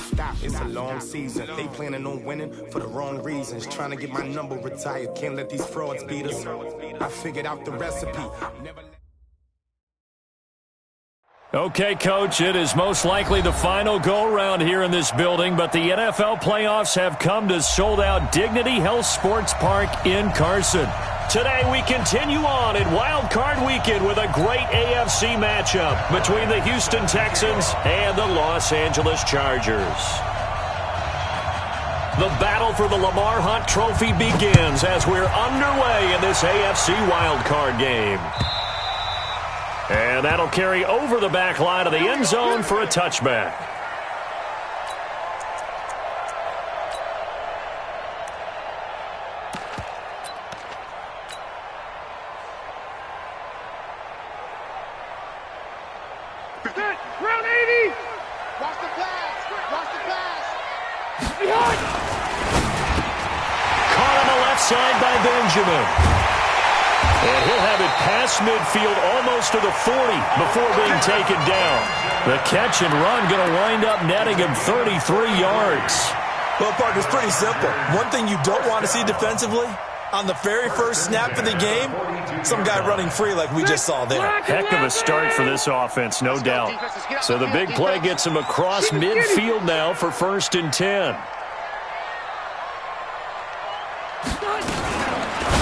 stop. It's a long season. They planning on winning for the wrong reasons. Trying to get my number retired. Can't let these frauds beat us. I figured out the recipe. Okay, Coach, it is most likely the final go-around here in this building, but the NFL playoffs have come to sold-out Dignity Health Sports Park in Carson. Today, we continue on in Wild Card Weekend with a great AFC matchup between the Houston Texans and the Los Angeles Chargers. The battle for the Lamar Hunt Trophy begins as we're underway in this AFC Wild Card game. And that'll carry over the back line of the end zone for a touchback. Round 80! Watch the pass! Watch the pass! Caught on the left side by Benjamin. And he'll have it past midfield almost to the 40 before being taken down. The catch and run going to wind up netting him 33 yards. Well, Park, it's pretty simple. One thing you don't want to see defensively, on the very first snap of the game, some guy running free like we just saw there. Heck of a start for this offense, no doubt. So the big play gets him across midfield now for 1st and 10.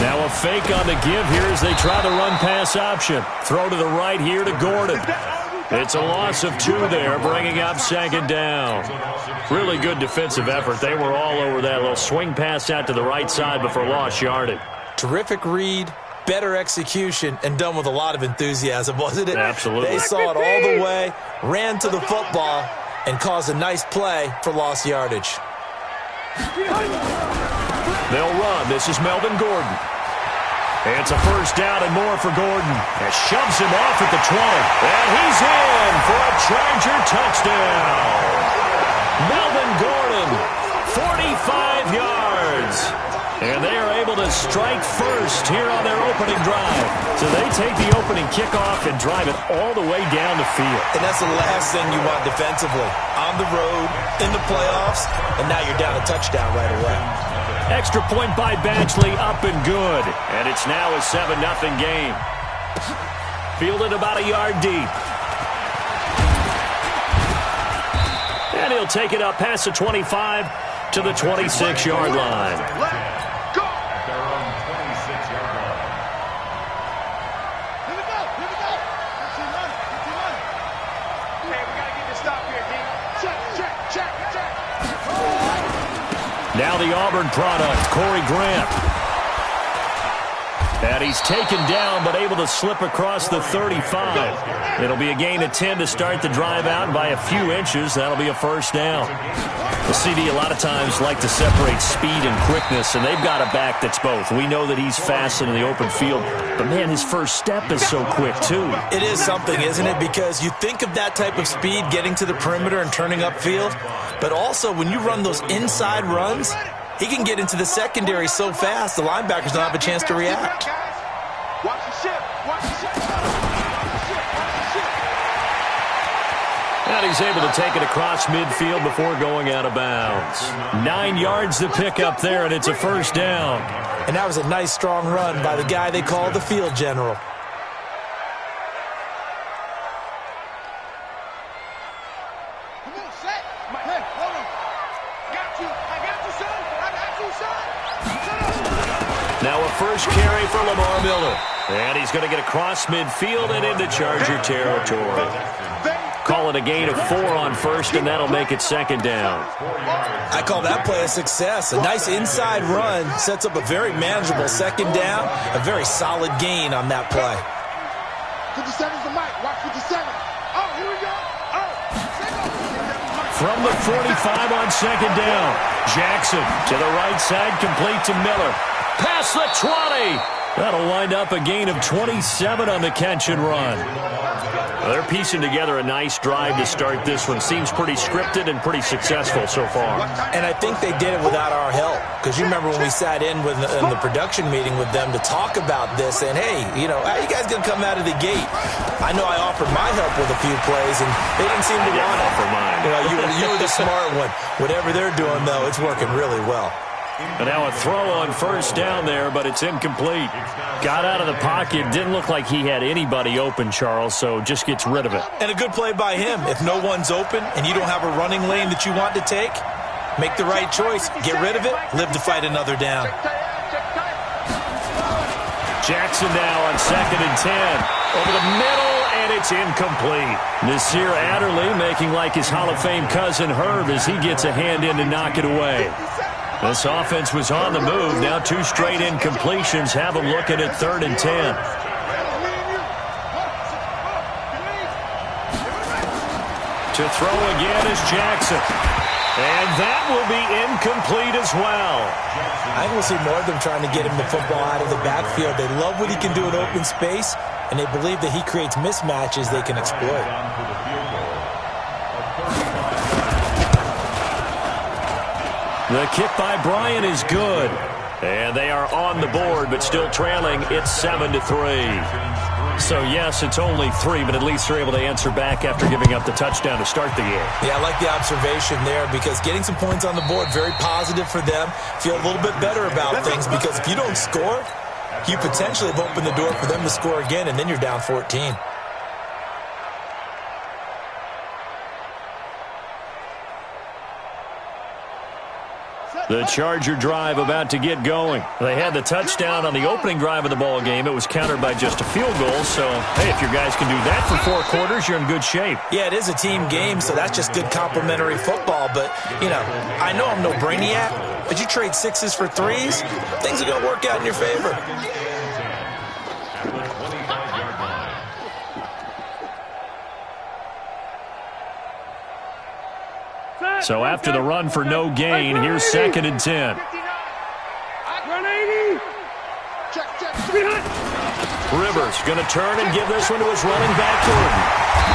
Now a fake on the give here as they try the run-pass option. Throw to the right here to Gordon. It's a loss of 2 there, bringing up 2nd down. Really good defensive effort. They were all over that little swing pass out to the right side before lost yardage. Terrific read, better execution, and done with a lot of enthusiasm, wasn't it? Absolutely. They saw it all the way, ran to the football, and caused a nice play for lost yardage. They'll run. This is Melvin Gordon. It's a 1st down and more for Gordon. It shoves him off at the 20. And he's in for a Charger touchdown. Melvin Gordon, 45 yards. And they are able to strike first here on their opening drive. So they take the opening kickoff and drive it all the way down the field. And that's the last thing you want defensively. On the road, in the playoffs, and now you're down a touchdown right away. Extra point by Badgley, up and good. And it's now a 7-0 game. Fielded about a yard deep. And he'll take it up past the 25 to the 26-yard line. Let's go! At their own 26-yard line. Here we go! Here we go! Hey, we got to get this stop here, D. Check. Now the Auburn product, Corey Grant. And he's taken down, but able to slip across the 35. It'll be a gain of 10 to start the drive out, and by a few inches, that'll be a 1st down. The CD a lot of times like to separate speed and quickness, and they've got a back that's both. We know that he's fast in the open field, but, man, his first step is so quick, too. It is something, isn't it? Because you think of that type of speed getting to the perimeter and turning upfield, but also when you run those inside runs, he can get into the secondary so fast, the linebackers don't have a chance to react. Watch the ship. Watch the ship. And he's able to take it across midfield before going out of bounds. 9 yards to pick up there, and it's a 1st down. And that was a nice, strong run by the guy they call the field general. Come on, set. Hey, hold on. Got you. I got you, son. I got you, son. Now a first carry for Lamar Miller. And he's going to get across midfield and into Charger territory. Call it a gain of 4 on 1st, and that'll make it 2nd down. I call that play a success. A nice inside run sets up a very manageable 2nd down. A very solid gain on that play. 57's the mic. Watch 57. Oh, here we go. Oh. From the 45 on 2nd down. Jackson to the right side, complete to Miller. Past the 20. That'll wind up a gain of 27 on the catch and run. Well, they're piecing together a nice drive to start this one. Seems pretty scripted and pretty successful so far. And I think they did it without our help. Because you remember when we sat in the production meeting with them to talk about this, and hey, you know, how you guys going to come out of the gate? I know I offered my help with a few plays, and they didn't seem to want it. For mine. You know, you were the smart one. Whatever they're doing, though, it's working really well. And now a throw on first down there, but it's incomplete. Got out of the pocket. Didn't look like he had anybody open, Charles, so just gets rid of it. And a good play by him. If no one's open and you don't have a running lane that you want to take, make the right choice. Get rid of it. Live to fight another down. Jackson now on 2nd and 10. Over the middle, and it's incomplete. Nasir Adderley making like his Hall of Fame cousin Herb as he gets a hand in to knock it away. This offense was on the move. Now 2 straight incompletions have them looking at 3rd and 10. To throw again is Jackson. And that will be incomplete as well. I think we'll see more of them trying to get him the football out of the backfield. They love what he can do in open space, and they believe that he creates mismatches they can exploit. The kick by Bryant is good. And they are on the board, but still trailing. It's 7-3. So, yes, it's only 3, but at least they're able to answer back after giving up the touchdown to start the game. Yeah, I like the observation there because getting some points on the board, very positive for them. Feel a little bit better about things because if you don't score, you potentially have opened the door for them to score again, and then you're down 14. The Charger drive about to get going. They had the touchdown on the opening drive of the ball game. It was countered by just a field goal. So, hey, if your guys can do that for 4 quarters, you're in good shape. Yeah, it is a team game, so that's just good complimentary football. But, you know, I know I'm no brainiac, but you trade 6s for 3s, things are going to work out in your favor. So after the run for no gain, here's 2nd and 10. Rivers going to turn and give this one to his running back, Gordon.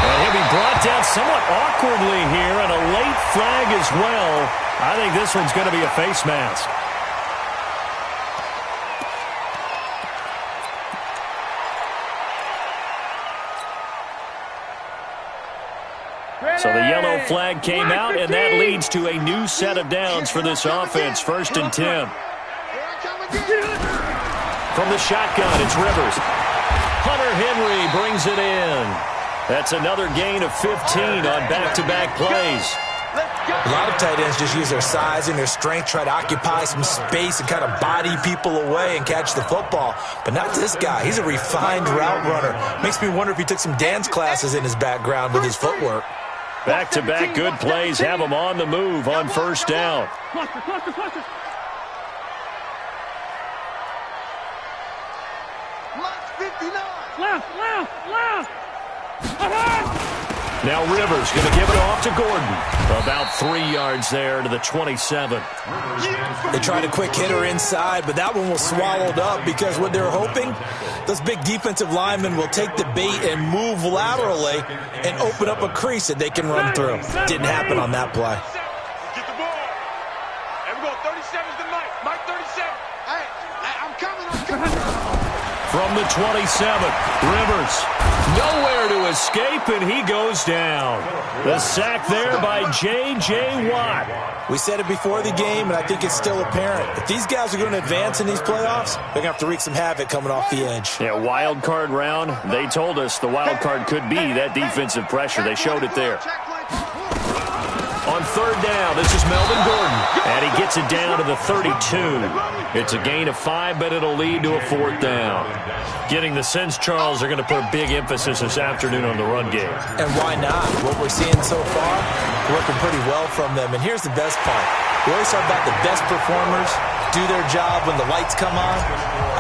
And he'll be brought down somewhat awkwardly here, and a late flag as well. I think this one's going to be a face mask. So the yellow flag came out, and that leads to a new set of downs for this offense. 1st and 10. From the shotgun, it's Rivers. Hunter Henry brings it in. That's another gain of 15 on back-to-back plays. A lot of tight ends just use their size and their strength, try to occupy some space and kind of body people away and catch the football. But not this guy. He's a refined route runner. Makes me wonder if he took some dance classes in his background with his footwork. Back-to-back good plays have him on the move on 1st down. Now Rivers going to give it off to Gordon. About 3 yards there to the 27. They tried a quick hitter inside, but that one was swallowed up because what they're hoping, those big defensive linemen will take the bait and move laterally and open up a crease that they can run through. Didn't happen on that play. Get the ball. There we go. 37's the Mike. Mike 37. Hey, I'm coming. From the 27, Rivers nowhere to escape, and he goes down. The sack there by J.J. Watt. We said it before the game, and I think it's still apparent. If these guys are going to advance in these playoffs, they're going to have to wreak some havoc coming off the edge. Yeah, wild card round. They told us the wild card could be that defensive pressure. They showed it there. On 3rd down, this is Melvin Gordon, and he gets it down to the 32. It's a gain of 5, but it'll lead to a 4th down. Getting the sense, Charles, are going to put a big emphasis this afternoon on the run game. And why not? What we're seeing so far, working pretty well from them. And here's the best part. We always talk about the best performers do their job when the lights come on.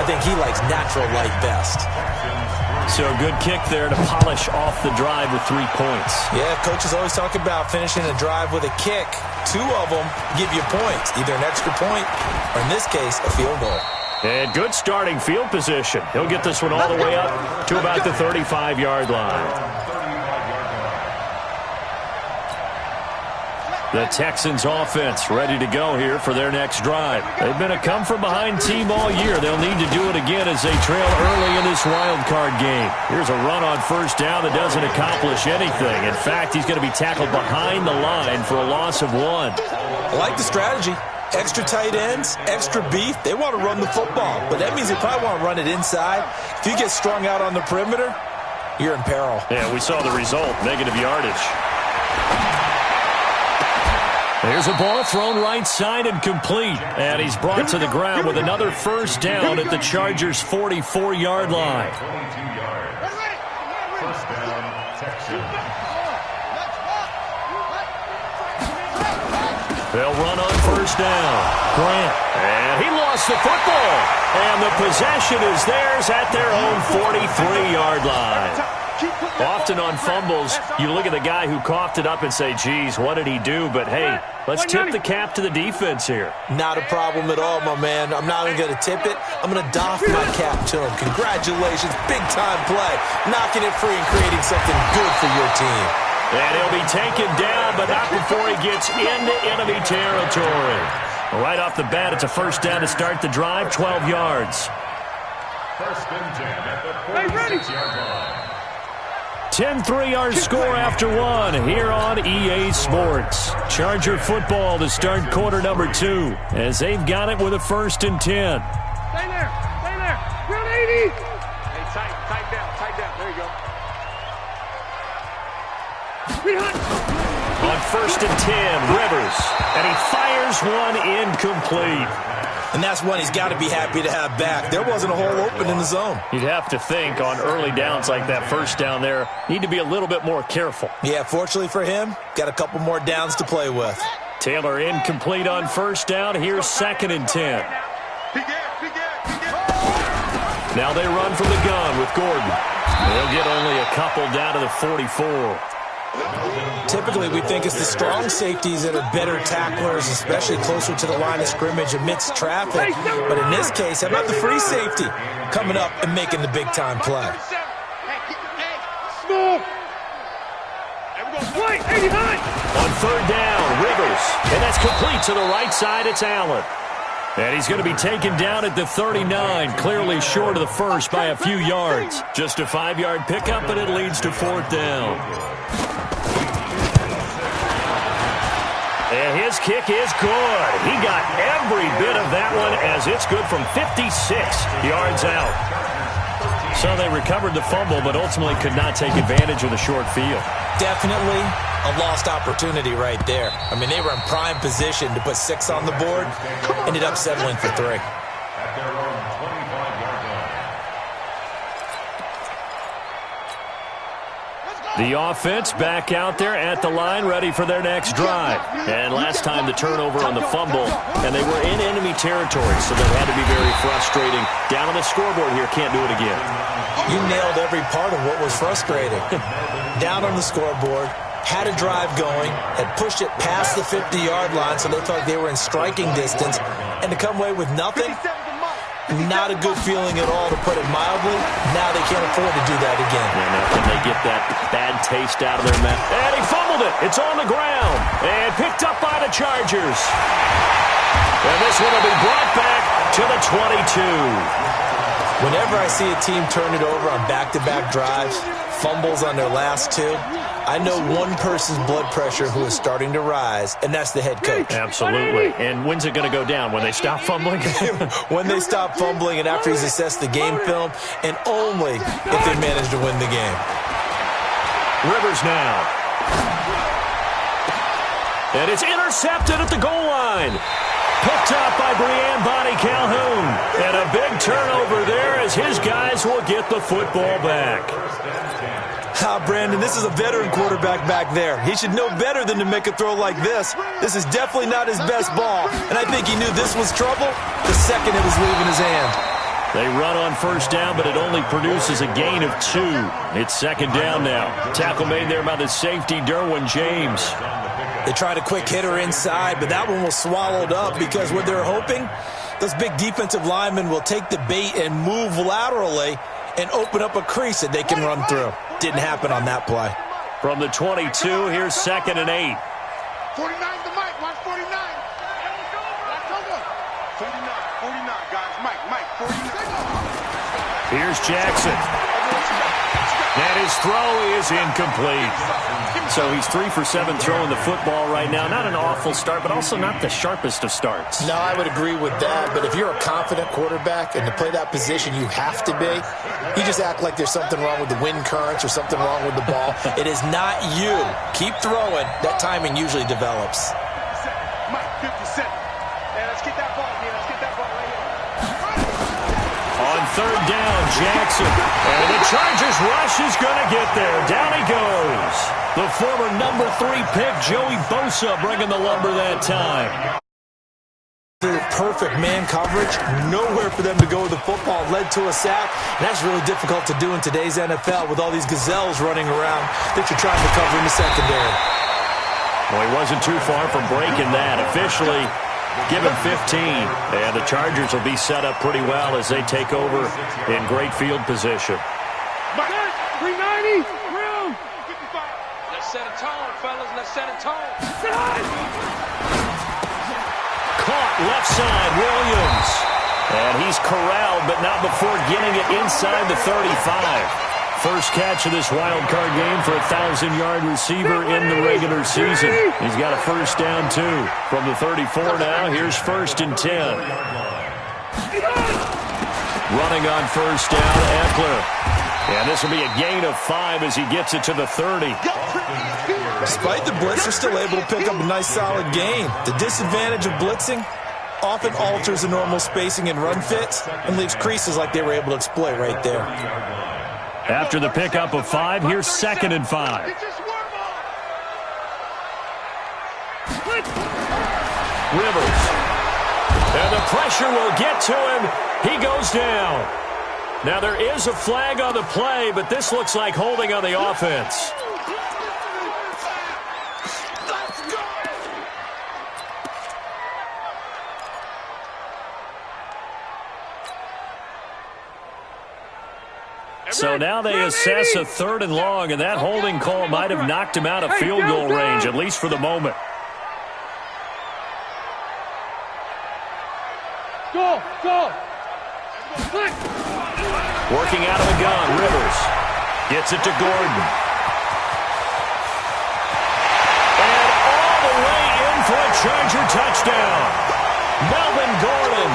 I think he likes natural light best. So a good kick there to polish off the drive with 3 points. Yeah, coaches always talk about finishing a drive with a kick. 2 of them give you points, either an extra point or, in this case, a field goal. And good starting field position. He'll get this one all the way up to about the 35-yard line. The Texans offense ready to go here for their next drive. They've been a come-from-behind team all year. They'll need to do it again as they trail early in this wild card game. Here's a run on first down that doesn't accomplish anything. In fact, he's going to be tackled behind the line for a loss of 1. I like the strategy. Extra tight ends, extra beef. They want to run the football, but that means they probably want to run it inside. If you get strung out on the perimeter, you're in peril. Yeah, we saw the result, negative yardage. There's a ball thrown right side and complete. And he's brought to the ground with another first down at the Chargers' 44-yard line. First down, Texans. They'll run on first down. Grant. And he lost the football. And the possession is theirs at their own 43-yard line. Often on fumbles, you look at the guy who coughed it up and say, geez, what did he do? But, hey, let's tip the cap to the defense here. Not a problem at all, my man. I'm not even going to tip it. I'm going to doff my cap to him. Congratulations. Big-time play. Knocking it free and creating something good for your team. And he'll be taken down, but not before he gets into enemy territory. Right off the bat, it's a first down to start the drive, 12 yards. First and 10 at the 46-yard line. 10-3 our score after 1 here on EA Sports. Charger football to start quarter number 2 as they've got it with a first and 10. Stay there. Stay there. You're on 80. Hey, tight down. There you go. On first and 10, Rivers. And he fires one incomplete. And that's one he's got to be happy to have back. There wasn't a hole open in the zone. You'd have to think on early downs like that first down there, need to be a little bit more careful. Yeah, fortunately for him, got a couple more downs to play with. Taylor incomplete on first down. Here's second and 10. Now they run from the gun with Gordon. They'll get only a couple down to the 44. Typically, we think it's the strong safeties that are better tacklers, especially closer to the line of scrimmage amidst traffic. But in this case, how about the free safety coming up and making the big-time play? On third down, Rivers. And that's complete to the right side. It's Allen. And he's going to be taken down at the 39, clearly short of the first by a few yards. Just a 5-yard pickup, and it leads to fourth down. And his kick is good. He got every bit of that one as it's good from 56 yards out. So they recovered the fumble, but ultimately could not take advantage of the short field. Definitely a lost opportunity right there. I mean, they were in prime position to put 6 on the board. Ended up settling for 3. At their own 25-yard line. The offense back out there at the line, ready for their next drive. And last time the turnover on the fumble, and they were in enemy territory, so that had to be very frustrating. Down on the scoreboard here, can't do it again. You nailed every part of what was frustrating. Down on the scoreboard, had a drive going, had pushed it past the 50-yard line, so they felt like they were in striking distance, and to come away with nothing, not a good feeling at all, to put it mildly. Now they can't afford to do that again. And now can they get that bad taste out of their mouth? And he fumbled it. It's on the ground. And picked up by the Chargers. And this one will be brought back to the 22. Whenever I see a team turn it over on back-to-back drives, fumbles on their last 2, I know one person's blood pressure who is starting to rise, and that's the head coach. Absolutely. And when's it going to go down? When they stop fumbling? When they stop fumbling and after he's assessed the game film, and only if they manage to win the game. Rivers now. And it's intercepted at the goal line. Picked up by Brian Bonnie Calhoun. And a big turnover there as his guys will get the football back. Brandon, this is a veteran quarterback back there. He should know better than to make a throw like this. This is definitely not his best ball. And I think he knew this was trouble the second it was leaving his hand. They run on first down, but it only produces a gain of 2. It's second down now. Tackle made there by the safety, Derwin James. They tried a quick hitter inside, but that one was swallowed up because what they're hoping, those big defensive linemen will take the bait and move laterally and open up a crease that they can run through. Didn't happen on that play. From the 22, here's second and 8. 49 Mike, 49. Here's Jackson. And his throw is incomplete. So he's 3 for 7 throwing the football right now. Not an awful start, but also not the sharpest of starts. No, I would agree with that. But if you're a confident quarterback and to play that position, you have to be. You just act like there's something wrong with the wind currents or something wrong with the ball. It is not you. Keep throwing. That timing usually develops. Mike, 57. And let's get that ball, man. Let's get that ball right here. On third down, Jackson. And the Chargers rush is going to get there. Down he goes. The former number 3 pick, Joey Bosa, bringing the lumber that time. Perfect man coverage. Nowhere for them to go with the football. Led to a sack. And that's really difficult to do in today's NFL with all these gazelles running around that you're trying to cover in the secondary. Well, he wasn't too far from breaking that. Officially given 15. And the Chargers will be set up pretty well as they take over in great field position. 390. Room. 55. Let's set a tone, fellas. Let's set a tone. Caught left side, Williams. And he's corralled, but not before getting it inside the 35. First catch of this wild card game for a 1,000-yard receiver in the regular season. He's got a first down, too. From the 34 now, here's 1st and 10. Running on first down, Eckler. And this will be a gain of 5 as he gets it to the 30. Despite the blitz, they're still able to pick up a nice, solid gain. The disadvantage of blitzing often alters the normal spacing and run fits and leaves creases like they were able to exploit right there. After the pickup of 5, here's 2nd and 5. Rivers. And the pressure will get to him. He goes down. Now there is a flag on the play, but this looks like holding on the offense. So now they assess a 3rd and long, and that holding call might have knocked him out of field goal range, at least for the moment. Go. Working out of the gun, Rivers gets it to Gordon. And all the way in for a Charger touchdown. Melvin Gordon.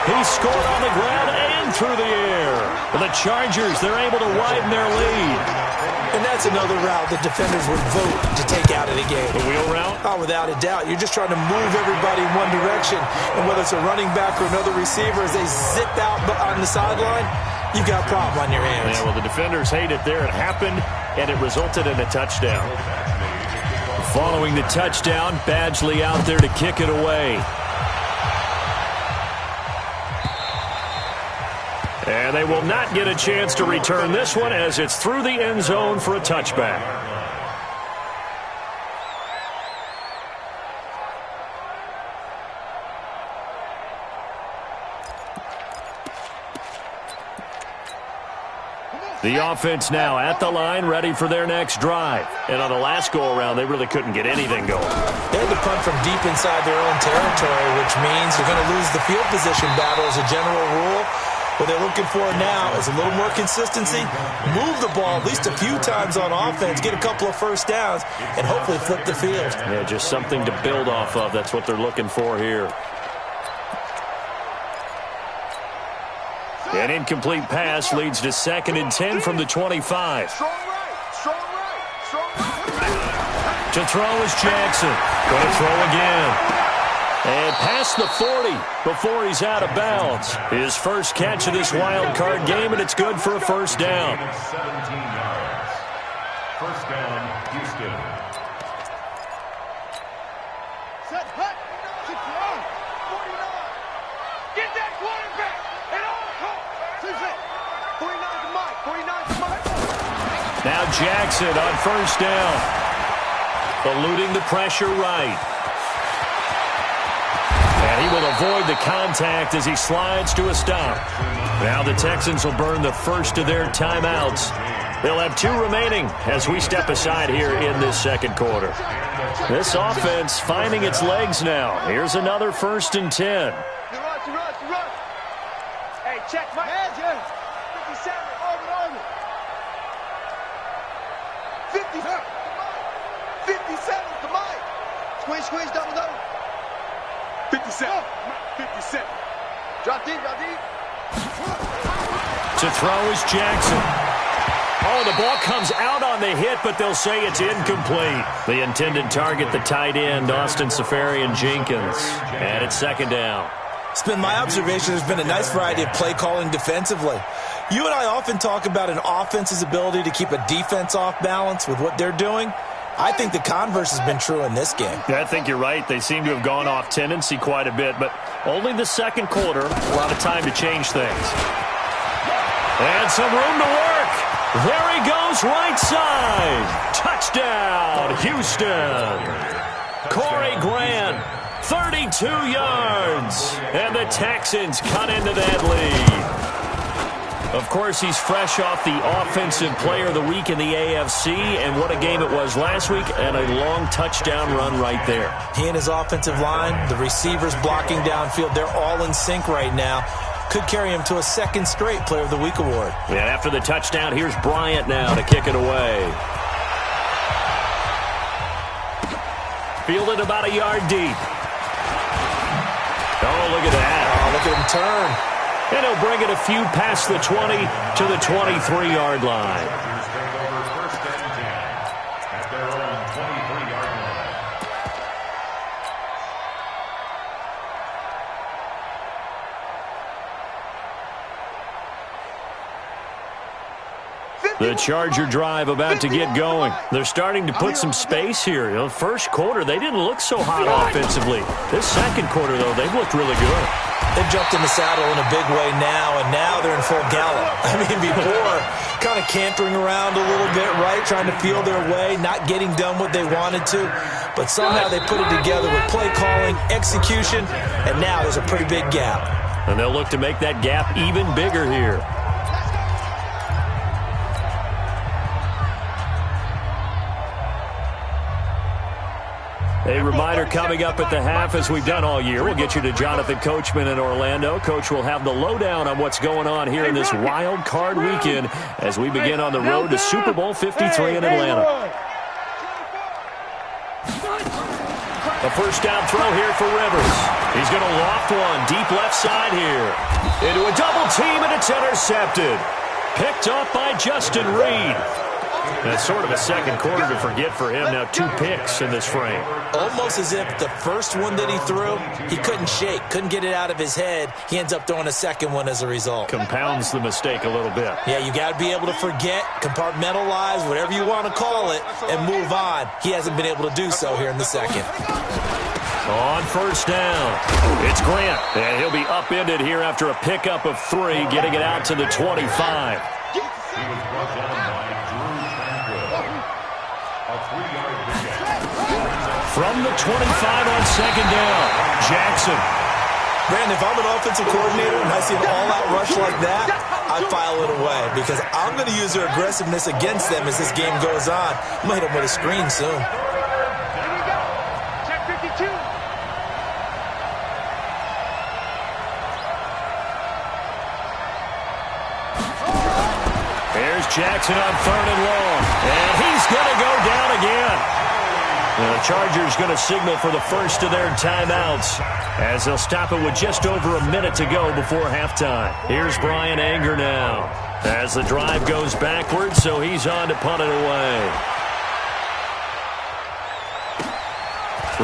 He scored on the ground and through the air. The Chargers, they're able to widen their lead. And that's another route that defenders would vote to take out of the game. The wheel route? Oh, without a doubt. You're just trying to move everybody in one direction. And whether it's a running back or another receiver, as they zip out on the sideline, you've got a problem on your hands. Yeah, well, the defenders hate it there. It happened, and it resulted in a touchdown. Following the touchdown, Badgley out there to kick it away. And they will not get a chance to return this one as it's through the end zone for a touchback. The offense now at the line, ready for their next drive. And on the last go-around, they really couldn't get anything going. They had to punt from deep inside their own territory, which means they're going to lose the field position battle as a general rule. What they're looking for now is a little more consistency, move the ball at least a few times on offense, get a couple of first downs, and hopefully flip the field. Yeah, just something to build off of. That's what they're looking for here. An incomplete pass leads to 2nd and 10 from the 25. Strong right. To throw is Jackson. Going to throw again. And past the 40 before he's out of bounds. His first catch of this wild card game, and it's good for a first down. 17 yards. First down, Houston. Set, hut, 49. Get that quarterback at all costs. 49 to Mike. Now Jackson on first down. Eluding the pressure right. And he will avoid the contact as he slides to a stop. Now the Texans will burn the first of their timeouts. They'll have 2 remaining as we step aside here in this second quarter. This offense finding its legs now. Here's another 1st and 10. squeeze, double. 57. 57. Drop deep. To throw is Jackson. Oh, the ball comes out on the hit, but they'll say it's incomplete. The intended target, the tight end, Austin Safarian-Jenkins. And it's second down. It's been my observation there's been a nice variety of play calling defensively. You and I often talk about an offense's ability to keep a defense off balance with what they're doing. I think the converse has been true in this game. Yeah, I think you're right. They seem to have gone off tendency quite a bit, but only the second quarter, a lot of time to change things. And some room to work. There he goes, right side. Touchdown, Houston. Corey Grant, 32 yards. And the Texans cut into that lead. Of course, he's fresh off the Offensive Player of the Week in the AFC, and what a game it was last week, and a long touchdown run right there. He and his offensive line, the receivers blocking downfield, they're all in sync right now. Could carry him to a second straight Player of the Week award. And after the touchdown, here's Bryant now to kick it away. Fielded about a yard deep. Oh, look at that. Oh, look at him turn. And he'll bring it a few past the 20 to the 23-yard line. First and 10 at their own 23-yard line. The Charger drive about to get going. They're starting to put some space here. You know, first quarter, they didn't look so hot offensively. This second quarter, though, they've looked really good. They've jumped in the saddle in a big way now, and now they're in full gallop. I mean, before, kind of cantering around a little bit, right, trying to feel their way, not getting done what they wanted to. But somehow they put it together with play calling, execution, and now there's a pretty big gap. And they'll look to make that gap even bigger here. A reminder coming up at the half, as we've done all year. We'll get you to Jonathan Coachman in Orlando. Coach will have the lowdown on what's going on here in this wild card weekend as we begin on the road to Super Bowl 53 in Atlanta. A first down throw here for Rivers. He's going to loft one deep left side here. Into a double team, and it's intercepted. Picked off by Justin Reed. That's sort of a second quarter to forget for him. Now 2 picks in this frame. Almost as if the first one that he threw, he couldn't shake, couldn't get it out of his head. He ends up throwing a second one as a result. Compounds the mistake a little bit. Yeah, you got to be able to forget, compartmentalize, whatever you want to call it, and move on. He hasn't been able to do so here in the second. On first down, it's Grant, and he'll be upended here after a pickup of 3, getting it out to the 25. He was brought down by a 3-yard pickup. From the 25 on second down, Jackson. Brandon, if I'm an offensive coordinator and I see an all-out rush like that, I file it away because I'm going to use their aggressiveness against them as this game goes on. I'm going to hit them with a screen soon. Here we go. Check 52. Here's Jackson on 3rd and long, and he's going to go down again. And the Chargers going to signal for the first of their timeouts as they'll stop it with just over a minute to go before halftime. Here's Brian Anger now as the drive goes backwards, so he's on to punt it away.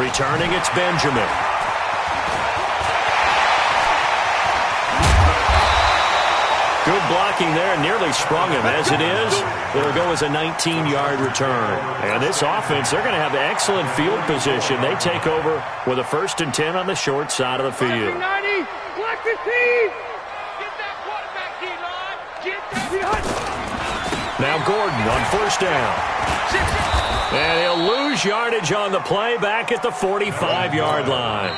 Returning, it's Benjamin. Good blocking there, and nearly sprung him. As it is, it'll go as a 19-yard return. And this offense, they're going to have excellent field position. They take over with a 1st and 10 on the short side of the field. 90, black 15. Get that quarterback, D-line. Get that. Now Gordon on first down. And he'll lose yardage on the play back at the 45-yard line.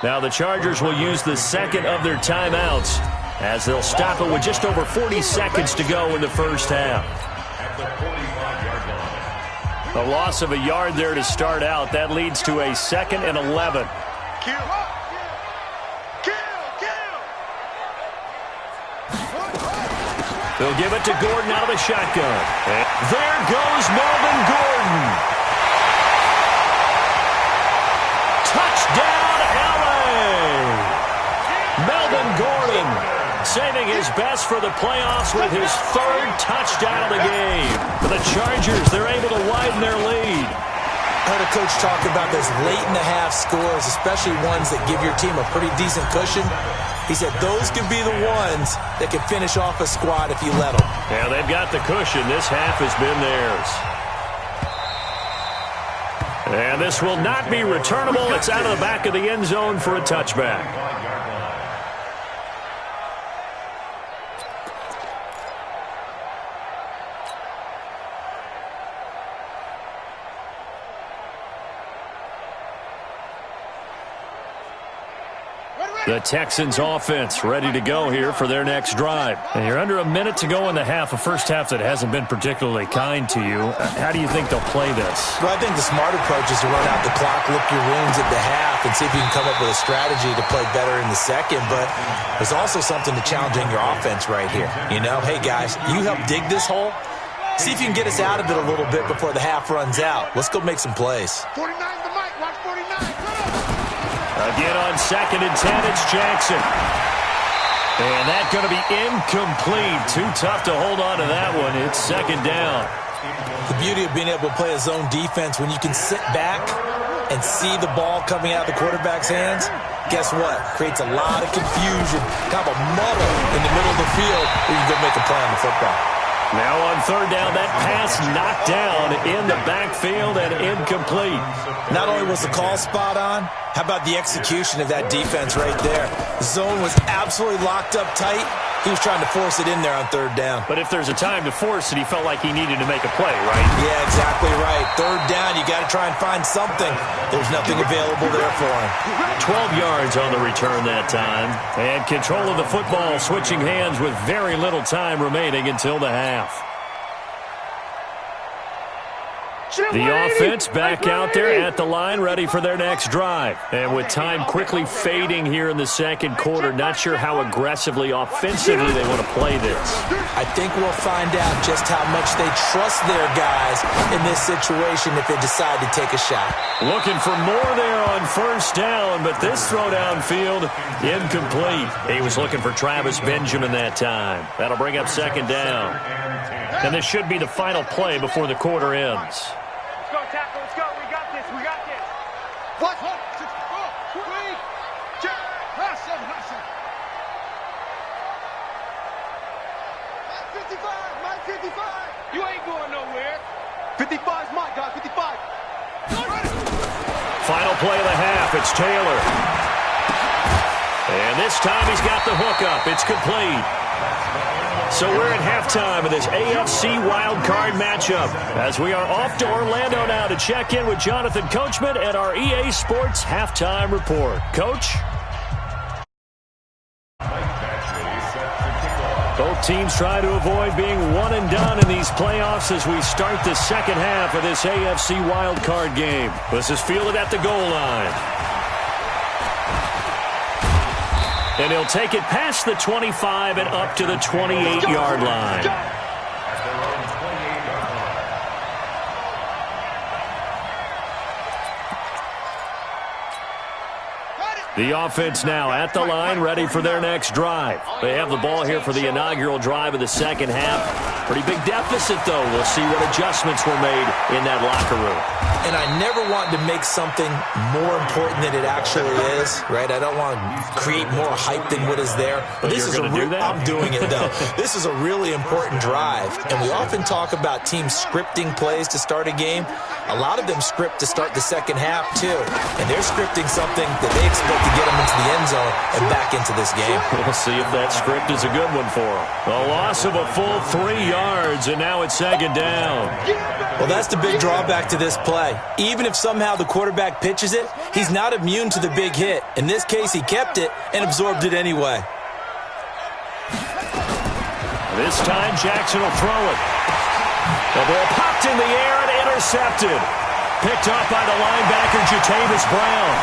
Now the Chargers will use the second of their timeouts as they'll stop it with just over 40 seconds to go in the first half. A loss of a yard there to start out. That leads to a 2nd and 11. Kill. They'll give it to Gordon out of the shotgun. And there goes Melvin Gordon. Touchdown, LA! Melvin Gordon saving his best for the playoffs with his third touchdown of the game. For the Chargers, they're able to widen their lead. I heard a coach talk about those late-in-the-half scores, especially ones that give your team a pretty decent cushion. He said those could be the ones that can finish off a squad if you let them. Yeah, they've got the cushion. This half has been theirs. And this will not be returnable. It's out of the back of the end zone for a touchback. The Texans offense ready to go here for their next drive. And you're under a minute to go in the half, a first half that hasn't been particularly kind to you. How do you think they'll play this? Well, I think the smart approach is to run out the clock, lick your wounds at the half, and see if you can come up with a strategy to play better in the second. But there's also something to challenging your offense right here. You know, hey, guys, you help dig this hole. See if you can get us out of it a little bit before the half runs out. Let's go make some plays. 49 the mic. Watch 49. Again on 2nd and 10, it's Jackson. And that's going to be incomplete. Too tough to hold on to that one. It's 2nd down. The beauty of being able to play a zone defense, when you can sit back and see the ball coming out of the quarterback's hands, guess what? Creates a lot of confusion, kind of a muddle in the middle of the field where you can go make a play on the football. Now on 3rd down, that pass knocked down in the backfield and incomplete. Not only was the call spot on, how about the execution of that defense right there? The zone was absolutely locked up tight. He was trying to force it in there on 3rd down. But if there's a time to force it, he felt like he needed to make a play, right? Yeah, exactly right. 3rd down, you got to try and find something. There's nothing available there for him. 12 yards on the return that time. And control of the football switching hands with very little time remaining until the half. The offense back out there at the line, ready for their next drive. And with time quickly fading here in the second quarter, not sure how aggressively, offensively they want to play this. I think we'll find out just how much they trust their guys in this situation if they decide to take a shot. Looking for more there on 1st down, but this throw downfield, incomplete. He was looking for Travis Benjamin that time. That'll bring up 2nd down. And this should be the final play before the quarter ends. Let's go, tackle. Let's go. We got this. We got this. What? 6, 4, 3, check. Hot 7, hot 7. 55, Mike 55. You ain't going nowhere. 55's Mike, guys. 55. Final play of the half. It's Taylor. And this time he's got the hook up. It's complete. So we're at halftime of this AFC wildcard matchup as we are off to Orlando now to check in with Jonathan Coachman at our EA Sports Halftime Report. Coach? Both teams try to avoid being one and done in these playoffs as we start the second half of this AFC wildcard game. This is fielded at the goal line. And he'll take it past the 25 and up to the 28-yard line. The offense now at the line, ready for their next drive. They have the ball here for the inaugural drive of the second half. Pretty big deficit, though. We'll see what adjustments were made in that locker room. And I never want to make something more important than it actually is, right? I don't want to create more hype than what is there. But this is I'm doing it, though. This is a really important drive. And we often talk about teams scripting plays to start a game. A lot of them script to start the second half, too. And they're scripting something that they expect to get them into the end zone and back into this game. We'll see if that script is a good one for them. A loss of a full 3 yards, and now it's 2nd down. Well, that's the big drawback to this play. Even if somehow the quarterback pitches it, he's not immune to the big hit. In this case, he kept it and absorbed it anyway. This time, Jackson will throw it. The ball popped in the air and intercepted. Picked up by the linebacker, Jatavis Brown.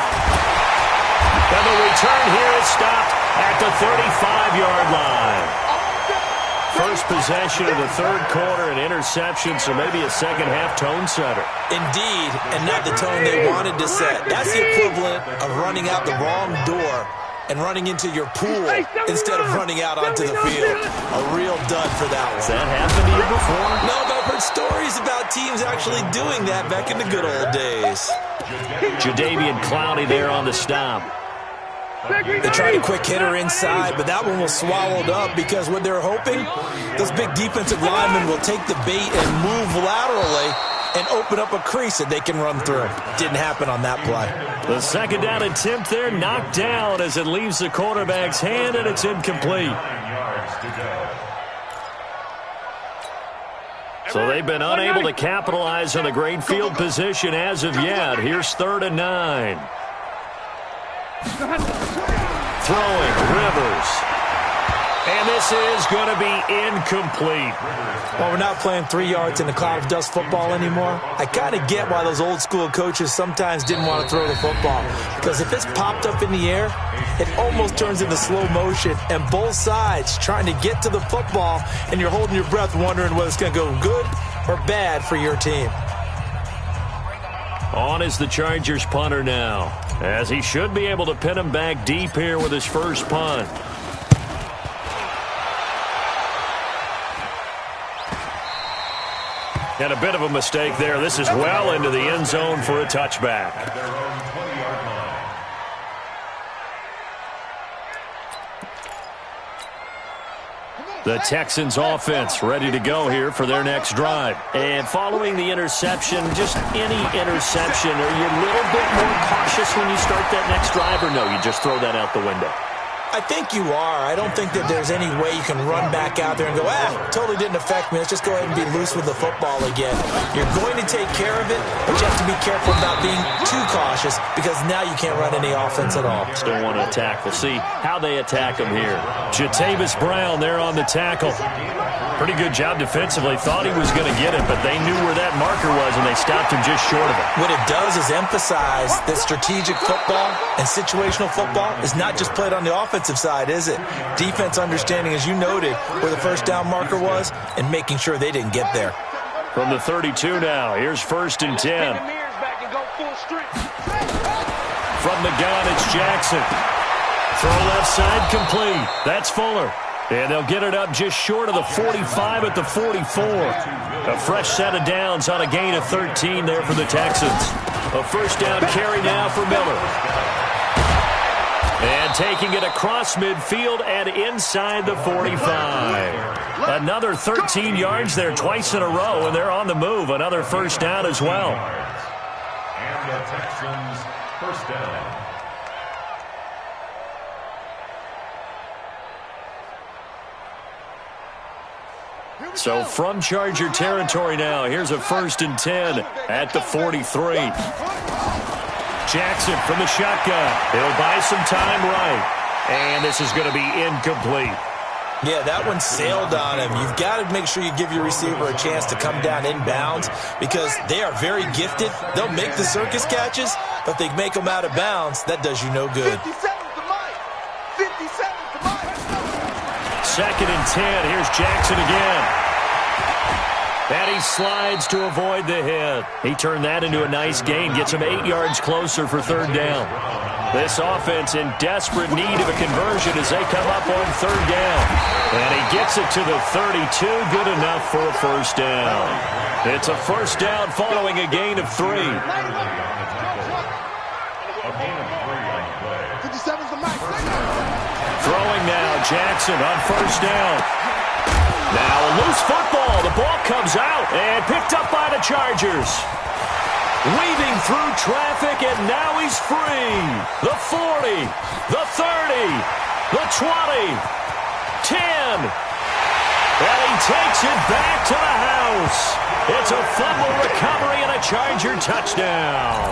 And the return here is stopped at the 35-yard line. first possession of the third quarter, an interception, so maybe a second-half tone setter. Indeed, and not the tone they wanted to set. That's the equivalent of running out the wrong door and running into your pool instead of running out onto the field. A real dud for that one. Has that happened to you before? No, but I've heard stories about teams actually doing that back in the good old days. Jadeveon Clowney there on the stop. They tried a quick hitter inside, but that one was swallowed up because what they're hoping, those big defensive linemen will take the bait and move laterally and open up a crease that they can run through. Didn't happen on that play. The second down attempt there knocked down as it leaves the quarterback's hand, and it's incomplete. So they've been unable to capitalize on the great field position as of yet. Here's 3rd and 9. Throwing, Rivers. And this is going to be incomplete. Well, we're not playing 3 yards in the cloud of dust football anymore. I kind of get why those old school coaches sometimes didn't want to throw the football. Because if it's popped up in the air, it almost turns into slow motion. And both sides trying to get to the football, and you're holding your breath wondering whether it's going to go good or bad for your team. On is the Chargers punter now, as he should be able to pin him back deep here with his first punt. And a bit of a mistake there. This is well into the end zone for a touchback. The Texans offense ready to go here for their next drive. And following the interception, just any interception, are you a little bit more cautious when you start that next drive, or no, you just throw that out the window? I think you are. I don't think that there's any way you can run back out there and go, totally didn't affect me. Let's just go ahead and be loose with the football again. You're going to take care of it, but you have to be careful about being too cautious because now you can't run any offense at all. Still want to attack. We'll see how they attack him here. Jatavis Brown there on the tackle. Pretty good job defensively. Thought he was going to get it, but they knew where that marker was, and they stopped him just short of it. What it does is emphasize that strategic football and situational football is not just played on the offensive side, is it? Defense understanding, as you noted, where the first down marker was and making sure they didn't get there. From the 32 now, here's 1st and 10. From the gun, it's Jackson. Throw left side complete. That's Fuller. And they'll get it up just short of the 45 at the 44. A fresh set of downs on a gain of 13 there for the Texans. A first down carry now for Miller. And taking it across midfield and inside the 45. Another 13 yards there twice in a row, and they're on the move. Another first down as well. And the Texans first down. So from Charger territory now, here's a 1st and 10 at the 43. Jackson from the shotgun. He'll buy some time right. And this is going to be incomplete. Yeah, that one sailed on him. You've got to make sure you give your receiver a chance to come down inbounds because they are very gifted. They'll make the circus catches, but they make them out of bounds. That does you no good. 2nd and 10. Here's Jackson again. And he slides to avoid the hit. He turned that into a nice gain. Gets him 8 yards closer for 3rd down. This offense in desperate need of a conversion as they come up on 3rd down. And he gets it to the 32. Good enough for a first down. It's a first down following a gain of 3. Throwing now, Jackson on first down. Now a loose football. The ball comes out and picked up by the Chargers. Weaving through traffic, and now he's free. The 40, the 30, the 20, 10. And he takes it back to the house. It's a fumble recovery and a Charger touchdown.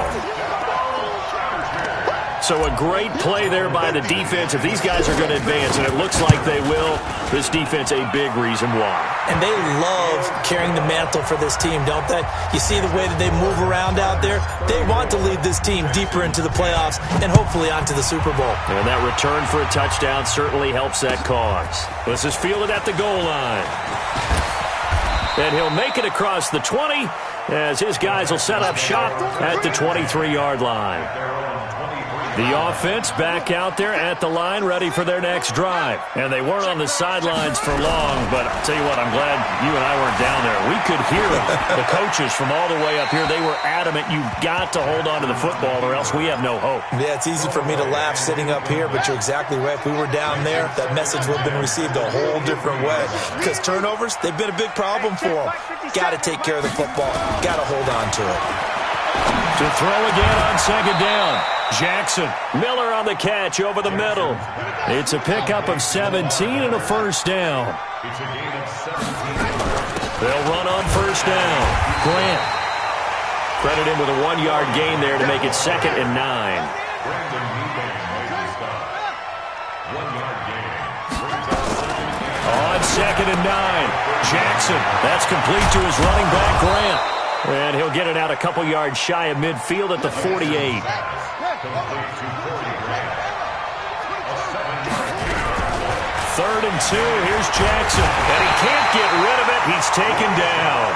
So a great play there by the defense. If these guys are going to advance, and it looks like they will, this defense a big reason why. And they love carrying the mantle for this team, don't they? You see the way that they move around out there? They want to lead this team deeper into the playoffs and hopefully onto the Super Bowl. And that return for a touchdown certainly helps that cause. This is fielded at the goal line. And he'll make it across the 20 as his guys will set up shop at the 23-yard line. The offense back out there at the line, ready for their next drive. And they weren't on the sidelines for long, but I'll tell you what, I'm glad you and I weren't down there. We could hear them. The coaches from all the way up here, they were adamant, you've got to hold on to the football or else we have no hope. Yeah, it's easy for me to laugh sitting up here, but you're exactly right. If we were down there, that message would have been received a whole different way. Because turnovers, they've been a big problem for them. Got to take care of the football. Got to hold on to it. To throw again on second down. Jackson. Miller on the catch over the middle. It's a pickup of 17 and a first down. They'll run on first down. Grant. Credit him with a 1-yard gain there to make it 2nd and 9. On 2nd and 9. Jackson. That's complete to his running back, Grant. And he'll get it out a couple yards shy of midfield at the 48. 3rd and 2. Here's Jackson. And he can't get rid of it. He's taken down.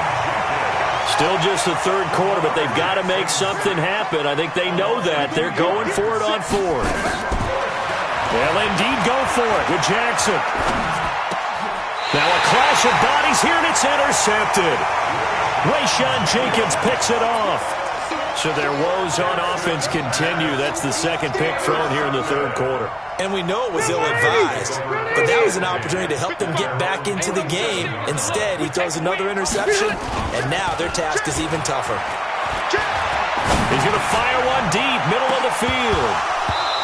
Still just the third quarter, but they've got to make something happen. I think they know that. They're going for it on 4th. They'll indeed go for it with Jackson. Now a clash of bodies here, and it's intercepted. Rayshawn Jenkins picks it off. So their woes on offense continue. That's the second pick thrown here in the third quarter. And we know it was ill-advised, but that was an opportunity to help them get back into the game. Instead, he throws another interception, and now their task is even tougher. He's going to fire one deep, middle of the field,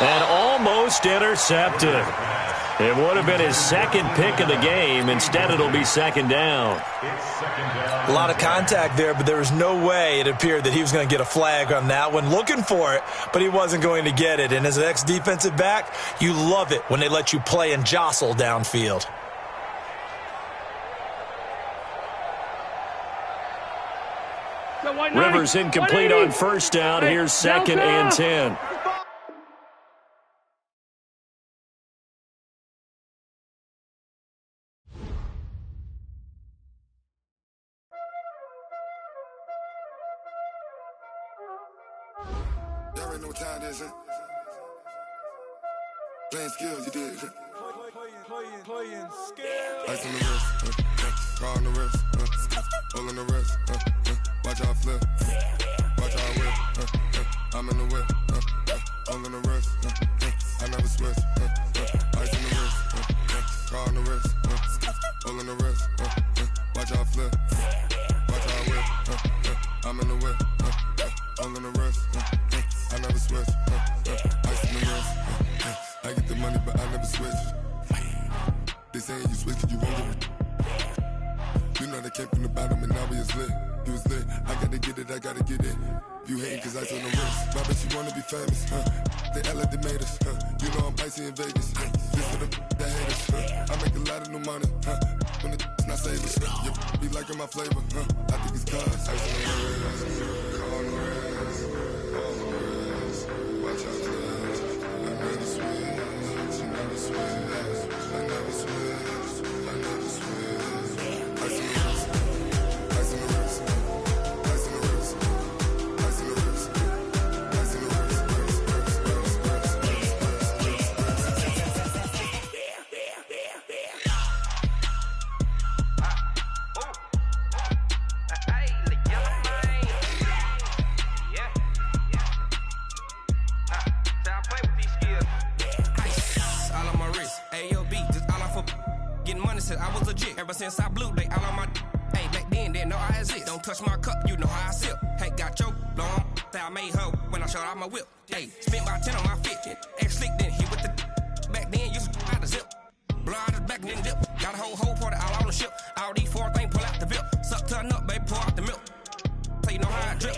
and almost intercepted. It would have been his second pick of the game. Instead, it'll be second down. A lot of contact there, but there was no way it appeared that he was going to get a flag on that one. Looking for it, but he wasn't going to get it. And as an ex-defensive back, you love it when they let you play and jostle downfield. Rivers incomplete on first down. Here's 2nd and 10. Y'all already know what time it is, huh? Playing skills, you did. Playing skills. Ice on the wrist, car on the wrist, hole in the wrist, watch out flip, watch out whip, I'm in the whip, hole in the wrist, I never switch, ice on the wrist, car on the wrist, hole in the wrist, watch out flip, watch out whip, I'm in the whip, hole in the wrist, I never switch, ice in the wrist, I get the money but I never switch. They saying you switch it, you won't get it. You know they came from the bottom and now we is lit. You was lit, I gotta get it, I gotta get it. You hating cause ice on the wrist. My bitch, you wanna be famous, They Ella, they made us, You know I'm icy in Vegas, This for the that haters, I make a lot of new money, When the not savers, You be liking my flavor, I think it's cause ice on the wrist, car on the wrist, all the wrist, watch out for this. I never switch, I never switch. I never switch, I never switch. Ice in the wrist, ice in the wrist, ice in the wrist, ice in the wrist, ice in the wrist, I was legit. Ever since I blew, they all on my. Hey, back then, didn't know I exist. Don't touch my cup, you know how I sip. Hey, got your long. That I made her when I showed out my whip. Hey, spent about 10 on my fit. Ex-slick, then hit with the. Back then, used to out the zip. Blow out his back and then dip. Got a whole party all on the ship. All these 4 things pull out the VIP. Suck to a nut, baby, pour out the milk. So you know how I drip.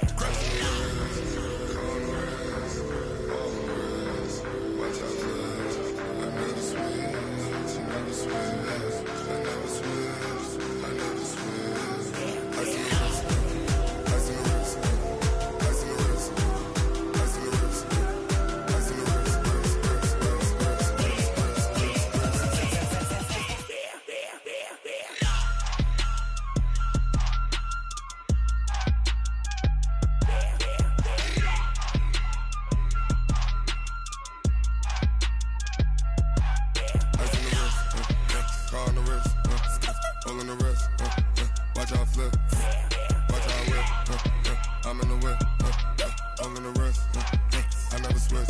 all in the rest. I never switch.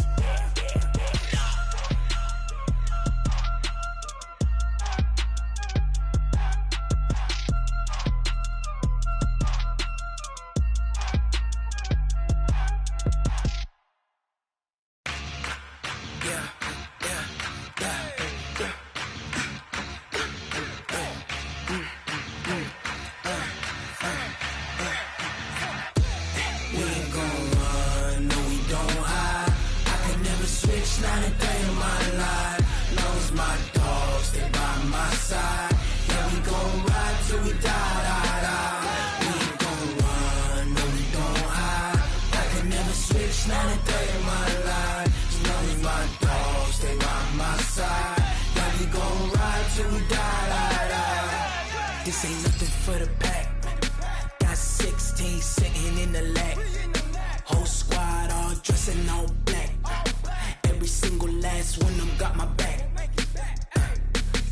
This ain't nothing for the pack. Got 16 sitting in the lap. Whole squad all dressing all black. Every single last one of them got my back.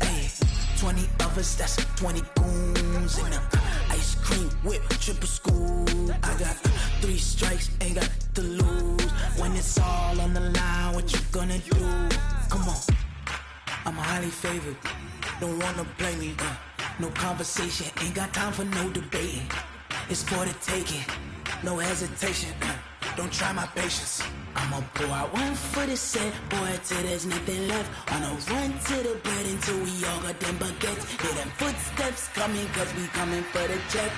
Hey, 20 of us, that's 20 goons in a ice cream whip, triple scoop. I got 3 strikes, ain't got to lose. When it's all on the line, what you gonna do? Come on, I'm highly favored. Don't wanna blame me. No conversation, ain't got time for no debating. It's for the taking, no hesitation. Don't try my patience. I'ma pour out one for the set, boy, till there's nothing left. On a run to the bread until we all got them baguettes. Hear them footsteps coming, cause we coming for the check.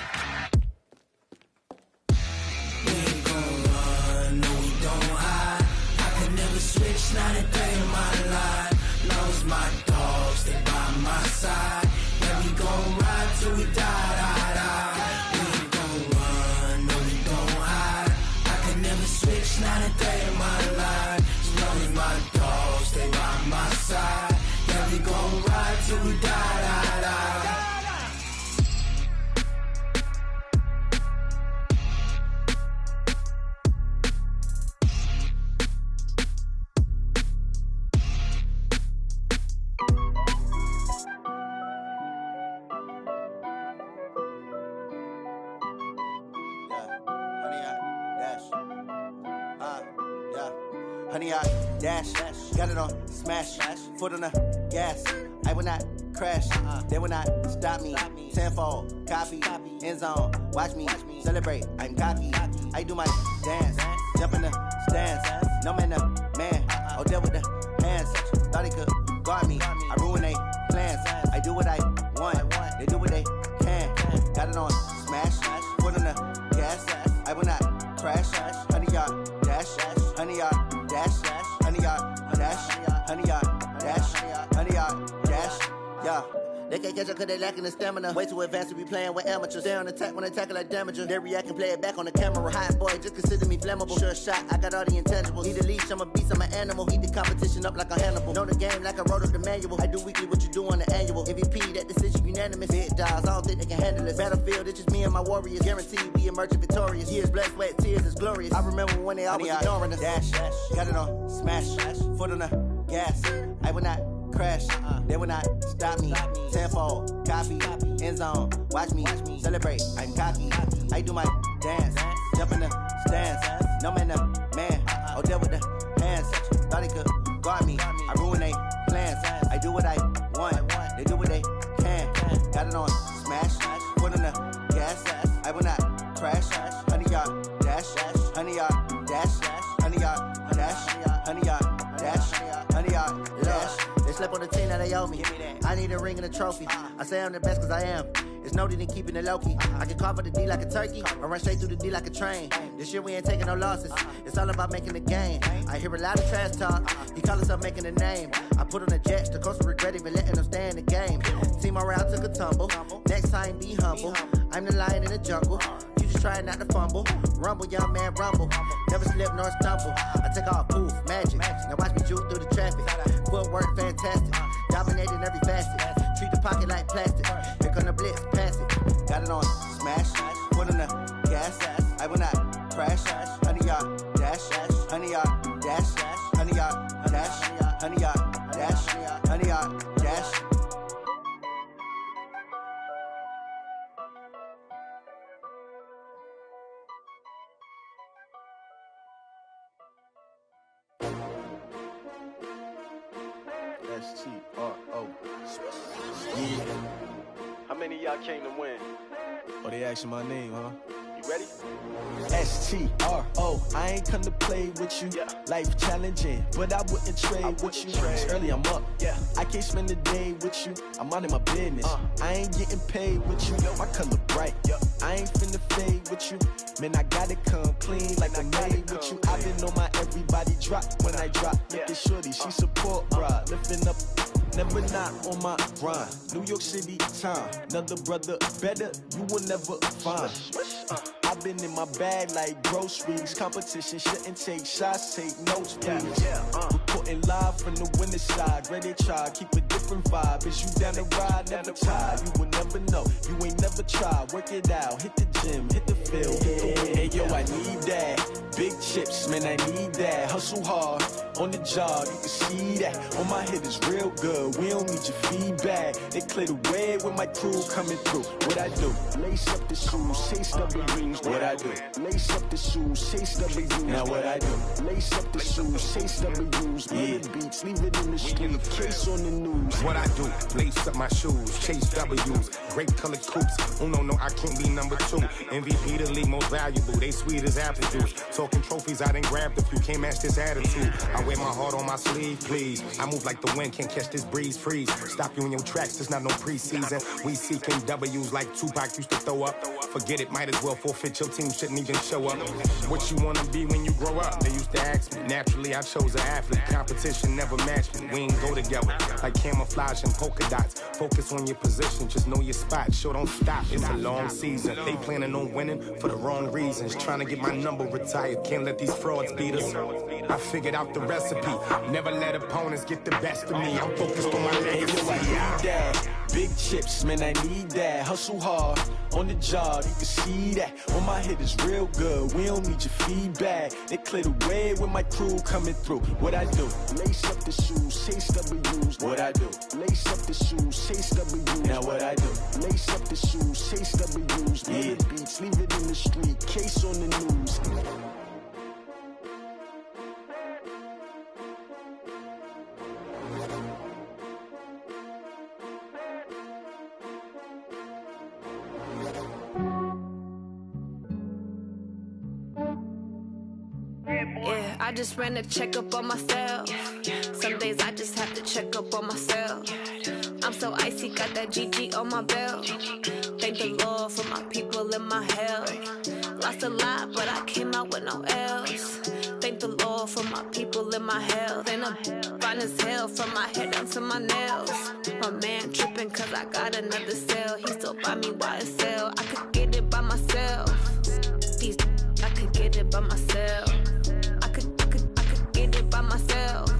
We ain't gon' run, no we don't hide. I can never switch, not a day in my life. Lost my dogs, they by my side. Yeah, we gon' ride till we die. We ain't gon' run, no we don't hide. I can never switch, not a day in my life. As long as my dogs stay by my side. Yeah, we gon' ride till we die. Honey, I dash, got it on smash, foot on the gas. I will not crash, they will not stop me. Tenfold, copy, end zone, watch me celebrate. I'm cocky, I do my dance, jump in the stands. No man, the man, oh, deal with the hands. Thought he could guard me, I ruin they plans. I do what I want, they do what they can. Got it on smash, foot on the gas. I will not crash, honey, y'all dash, honey, y'all dash, honey, y'all dash, honey, y'all dash, honey, y'all dash, yeah. They can't catch up cause they lacking the stamina. Way too advanced to be playing with amateurs. They on attack when they tackle like damager. They react and play it back on the camera. Hot boy, just consider me flammable. Sure shot, I got all the intangibles. Need a leash, I'm a beast, I'm an animal. Heat the competition up like a Hannibal. Know the game like I wrote up the manual. I do weekly what you do on the annual. MVP, that decision unanimous. Big dogs, I don't think they can handle it. Battlefield, it's just me and my warriors. Guaranteed we emerging victorious. Years, blood, sweat, tears, it's glorious. I remember when they always ignoring us. Dash, got it on smash, foot on the gas. I will not crash, they will not stop me. Tenfold, copy, end zone, watch me celebrate. I'm cocky, I do my dance, jump in the stands. No man, the man, oh, deal with the hands. Thought he could guard me, I ruin they plans. I do what I want, they do what they can. Got it on smash, foot on the gas. I will not crash, honey, y'all dash, honey, y'all dash, honey, y'all dash, honey, y'all dash, honey, y'all dash. They slept on the team that they owe me. I need a ring and a trophy. I say I'm the best cause I am. It's no need in keeping it low key. I can carve up the D like a turkey or run straight through the D like a train. This year we ain't taking no losses. It's all about making the game. I hear a lot of trash talk. He call himself making a name. I put on the jets. The coach will regret even letting them stay in the game. Team around took a tumble. Next time be humble. I'm the lion in the jungle. You just try not to fumble. Rumble, young man, rumble. Never slip nor stumble. I take off, poof, magic. Now watch me juke through the traffic. Footwork fantastic. Dominating every facet. Treat the pocket like plastic. Here come the blitz, pass it. Got it on smash. Foot on the gas. I will not crash. Honey, y'all dash. Honey, y'all dash. Honey, y'all dash. Honey, y'all dash. Honey, y'all dash. S-T-R-O. Yeah. How many of y'all came to win? Oh, they asking my name, huh? You ready? S-T-R-O. I ain't come to play with you. Yeah. Life challenging, but I wouldn't trade with you. It's early, I'm up. Yeah. I can't spend the day with you. I'm out of my business. I ain't getting paid with you. My color bright. I ain't finna fade with you. Man, I gotta come clean like I'm made with you. I been on my everybody drop when I drop. Look at shorty, she support bra. Lifting up, never not on my grind. New York City time, another brother better, you will never find. I've been in my bag like groceries. Competition shouldn't take shots, take notes, please. Reporting live from the winter side. Ready to try, keep a different vibe. Is you down the ride, never tired. You will never know, you ain't never tried. Work it out, hit the gym, hit the field. Hey yo, I need that. Big chips, man, I need that. Hustle hard, on the job, you can see that. On my head is real good, we don't need your feedback. They clear the way with my crew coming through. What I do? Lace up the shoes, chase W's. What I do? Lace up the shoes, chase W's. Now what I do? Lace up the shoes, chase W's. Yeah, beats, leave it in the street, case on the news. What I do? Lace up my shoes, chase W's. Grape colored coops. Oh no, I can't be number 2. MVP the league most valuable. They sweet as apple juice. Talking trophies, I done grabbed a few. Can't match this attitude. I wear my heart on my sleeve, please. I move like the wind, can't catch this breeze, freeze. Stop you in your tracks, there's not no preseason. We seeking W's like Tupac used to throw up. Forget it, might as well forfeit. Your team shouldn't even show up. What you wanna be when you grow up? They used to ask me. Naturally, I chose an athlete. Competition never matched me. We ain't go together like camouflage and polka dots. Focus on your position, just know your spot. Sure, don't stop. It's a long season. They planning on winning for the wrong reasons. Trying to get my number retired. Can't let these frauds beat us. I figured out the recipe. Never let opponents get the best of me. I'm focused on my legacy. I need that. Big chips, man, I need that. Hustle hard, on the job, you can see that. On my head is real good, we don't need your feedback. They clear the way with my crew coming through. What I do? Lace up the shoes, chase W's. What I do? Lace up the shoes, chase W's. Now what I do? Lace up the shoes, chase W's. Yeah, beats, leave it in the street, case on the news. Yeah, I just ran a checkup on myself. Some days I just have to check up on myself. I'm so icy, got that GG on my belt. Thank the Lord for my people and my health. Lost a lot, but I came out with no L's. Thank the Lord for my people and my health. And I'm fine as hell from my head down to my nails. My man tripping cause I got another cell. He still buy me YSL. I could get it by myself. These I could get it by myself. I could get it by myself.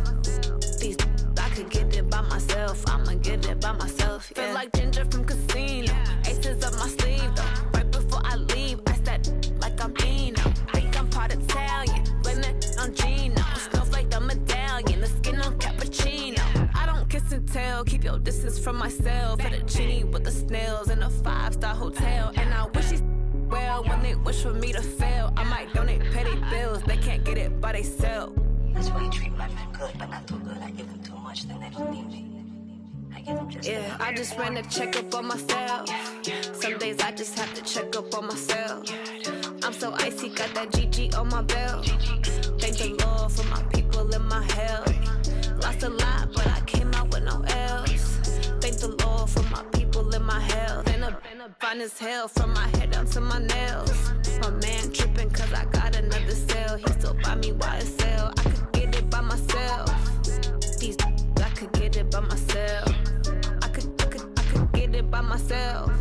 These I could get it by myself. I'ma get it by myself. Yeah. Feel like Ginger from Casino. Aces up my sleeve though. Right before I leave, I said like I'm Dino. Think I'm part Italian. Blame it on Gino. Snowflake the medallion. The skin on cappuccino. I don't kiss and tell. Keep your distance from myself. At a genie with the snails in a 5-star hotel. And I wish he's well when they wish for me to fail. I might donate, pay their bills. They can't get it by they self. That's why you treat my men good, but not too good. I give them too much, then they don't need me. I give them just yeah, I just ran a checkup on myself. Some days I just have to check up on myself. I'm so icy, got that GG on my belt. Thank the Lord for my people and my health. Lost a lot, but I came out with no L's. Thank the Lord for my people and my health. And I'm fine as hell from my head down to my nails. My man tripping cause I got another cell. He still buy me YSL. I could get it by myself. These I could get it by myself. I could get it by myself.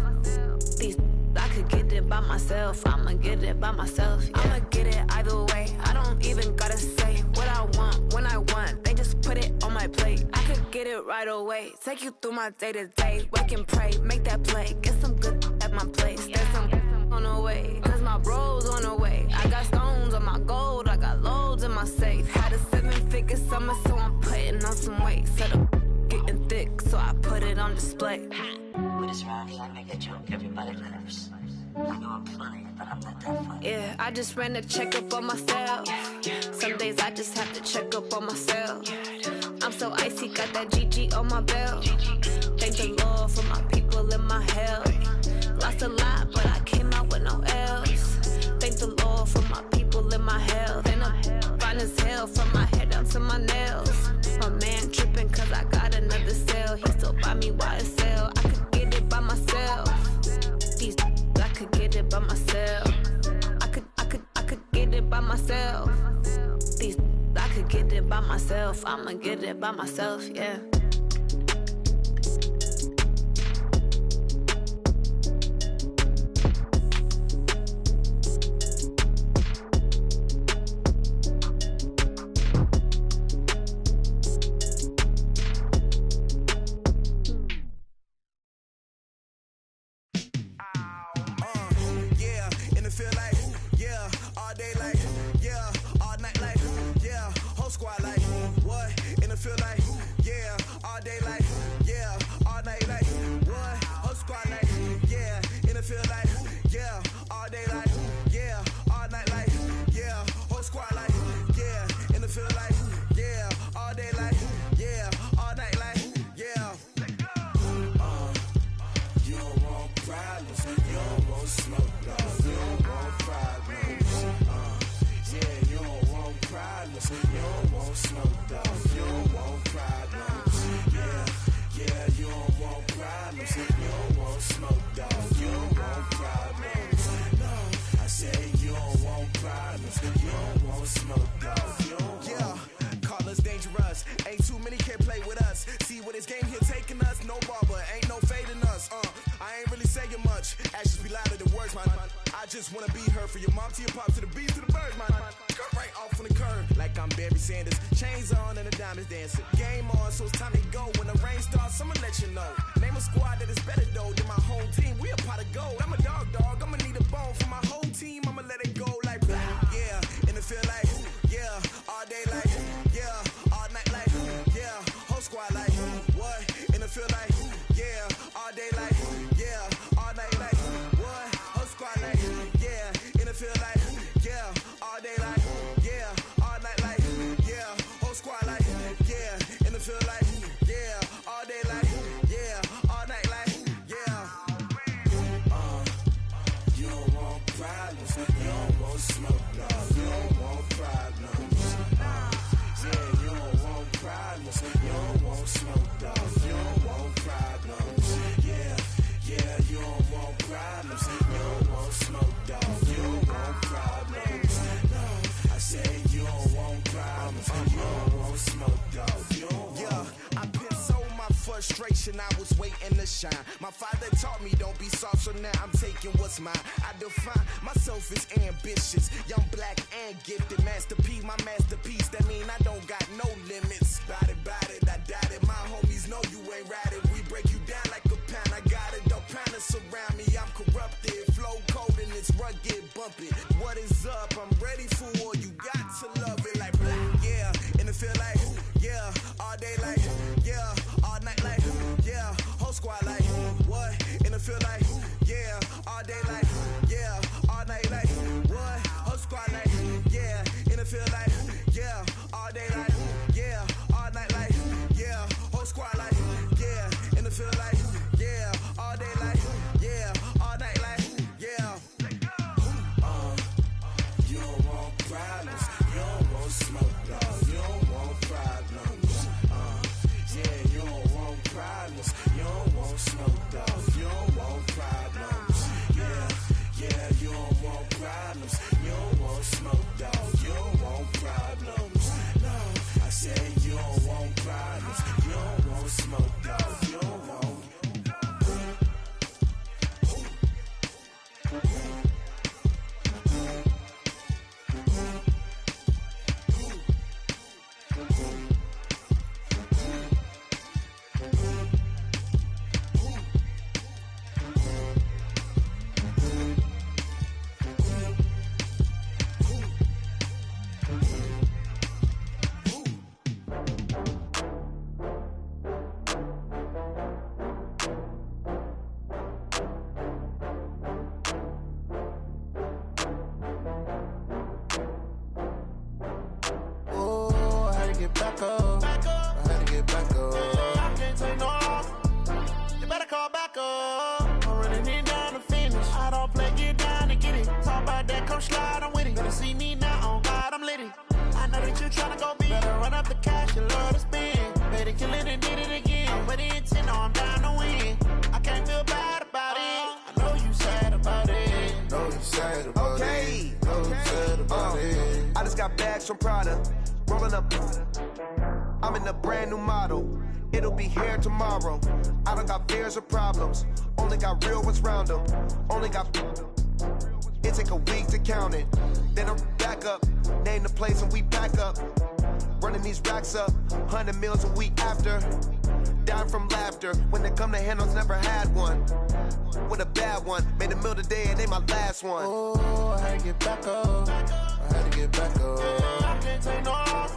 These I could get it by myself. I'ma get it by myself. Yeah. I'ma get it either way. I don't even gotta say what I want when I want. They just put it on my plate. I could get it right away. Take you through my day to day. Wake and pray, make that play. Get some good at my place. There's some on the way, cause my bros on the way. I got stones on my gold. I got loads in my safe. Had a 7-figure summer, so I'm putting on some weight. Set up getting thick, so I put it on display. With this round, I make a joke, everybody laughs. I know I'm funny, but I'm not that funny. Yeah, I just ran a checkup on myself. Some days I just have to check up on myself. I'm so icy, got that GG on my belt. Thank the Lord for my people in my health. Lost a lot, but I came out with no L's. Thank the Lord for my people in my health. And I'm fine as hell from my head down to my nails. My man tripping cause I got another cell. He still buy me YSL. I could get it by myself. These I could get it by myself. I could get it by myself. These I could get it by myself. I'ma get it by myself, yeah. I was waiting to shine. My father taught me don't be soft, so now I'm taking what's mine. I define myself as ambitious, young, black, and gifted. Master P, my masterpiece. That mean I don't got no limits. Bout it, I doubt it. My homies know you ain't ratted. We break you down like a pound. I got it, don't pound to surround me. I'm corrupted, flow cold and it's rugged, bumpy. What is up? I'm ready for war. You got to love it like black, yeah. And it feel like, yeah, all day like, yeah, all night like, yeah, whole squad like, what? And it feel like, yeah, all day like, yeah, all night like, what? Whole squad like, yeah, and it feel like, yeah, all day like, yeah, all night like, come slide, I'm with it. Better see me now, on God, I'm litty. I know that you tryna go big. Better run up the cash, you love to spend. Better kill it and did it again. I'm with the intent, no, I'm down to win. I can't feel bad about it. I know you sad about it. Know you sad about it. Know you sad about it. I just got bags from Prada. Rolling up. I'm in a brand new model. It'll be here tomorrow. I don't got fears or problems. Only got real ones round them. Only got. It take a week to count it. Then I'm back up. Name the place and we pack up. Running these racks up. 100 meals a week after. Dying from laughter. When they come to handles, never had one. With a bad one. Made a meal today and they my last one. Oh, I had to get back up. I had to get back up. I can't take no off.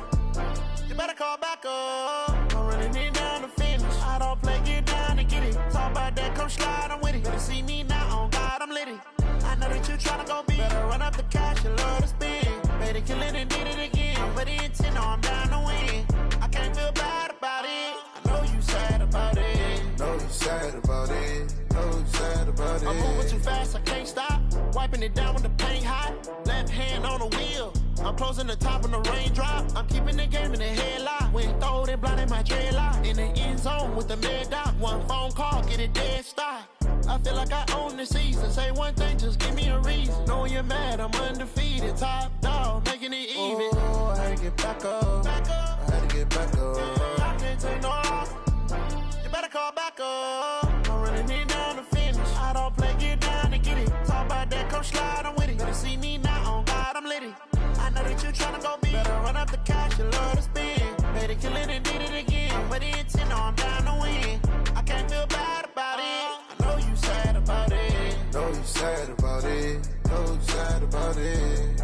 You better call back up. I'm running it down to finish. I don't play, get down to get it. Talk about that, come slide, I'm with it. Better see me now, on God, I'm litty. I know that you tryna go big. Better run up the cash, you love to spend. Better kill it and did it again. I'm with the intent, no, I'm down to win. I can't feel bad about it. I know you sad about it. Know you sad about it. Know you sad about it. I'm moving too fast, I can't stop. Wiping it down with the paint hot. Left hand on the wheel. I'm closing the top of the raindrop. I'm keeping the game in the headlock. When throw it blind in my dreadlock. In the end zone with the mid dot. One phone call, get it dead stop. I feel like I own the season. Say one thing, just give me a reason. Knowing you're mad, I'm undefeated. Top dog, making it even. Oh, I had to get back up. I had to get back up. I can't take no off. You better call back up. I'm running it down to finish. I don't play, get down to get it. Talk about that, come slide, I'm with it. Better see me now, on God, I'm litty. I know that you tryna go big. Better run up the cash, you love to spend. Better kill it and did it again. With the intent, no, I'm down to win. I can't feel bad about it. I know you sad about it. Know you sad about it. Know you sad about it.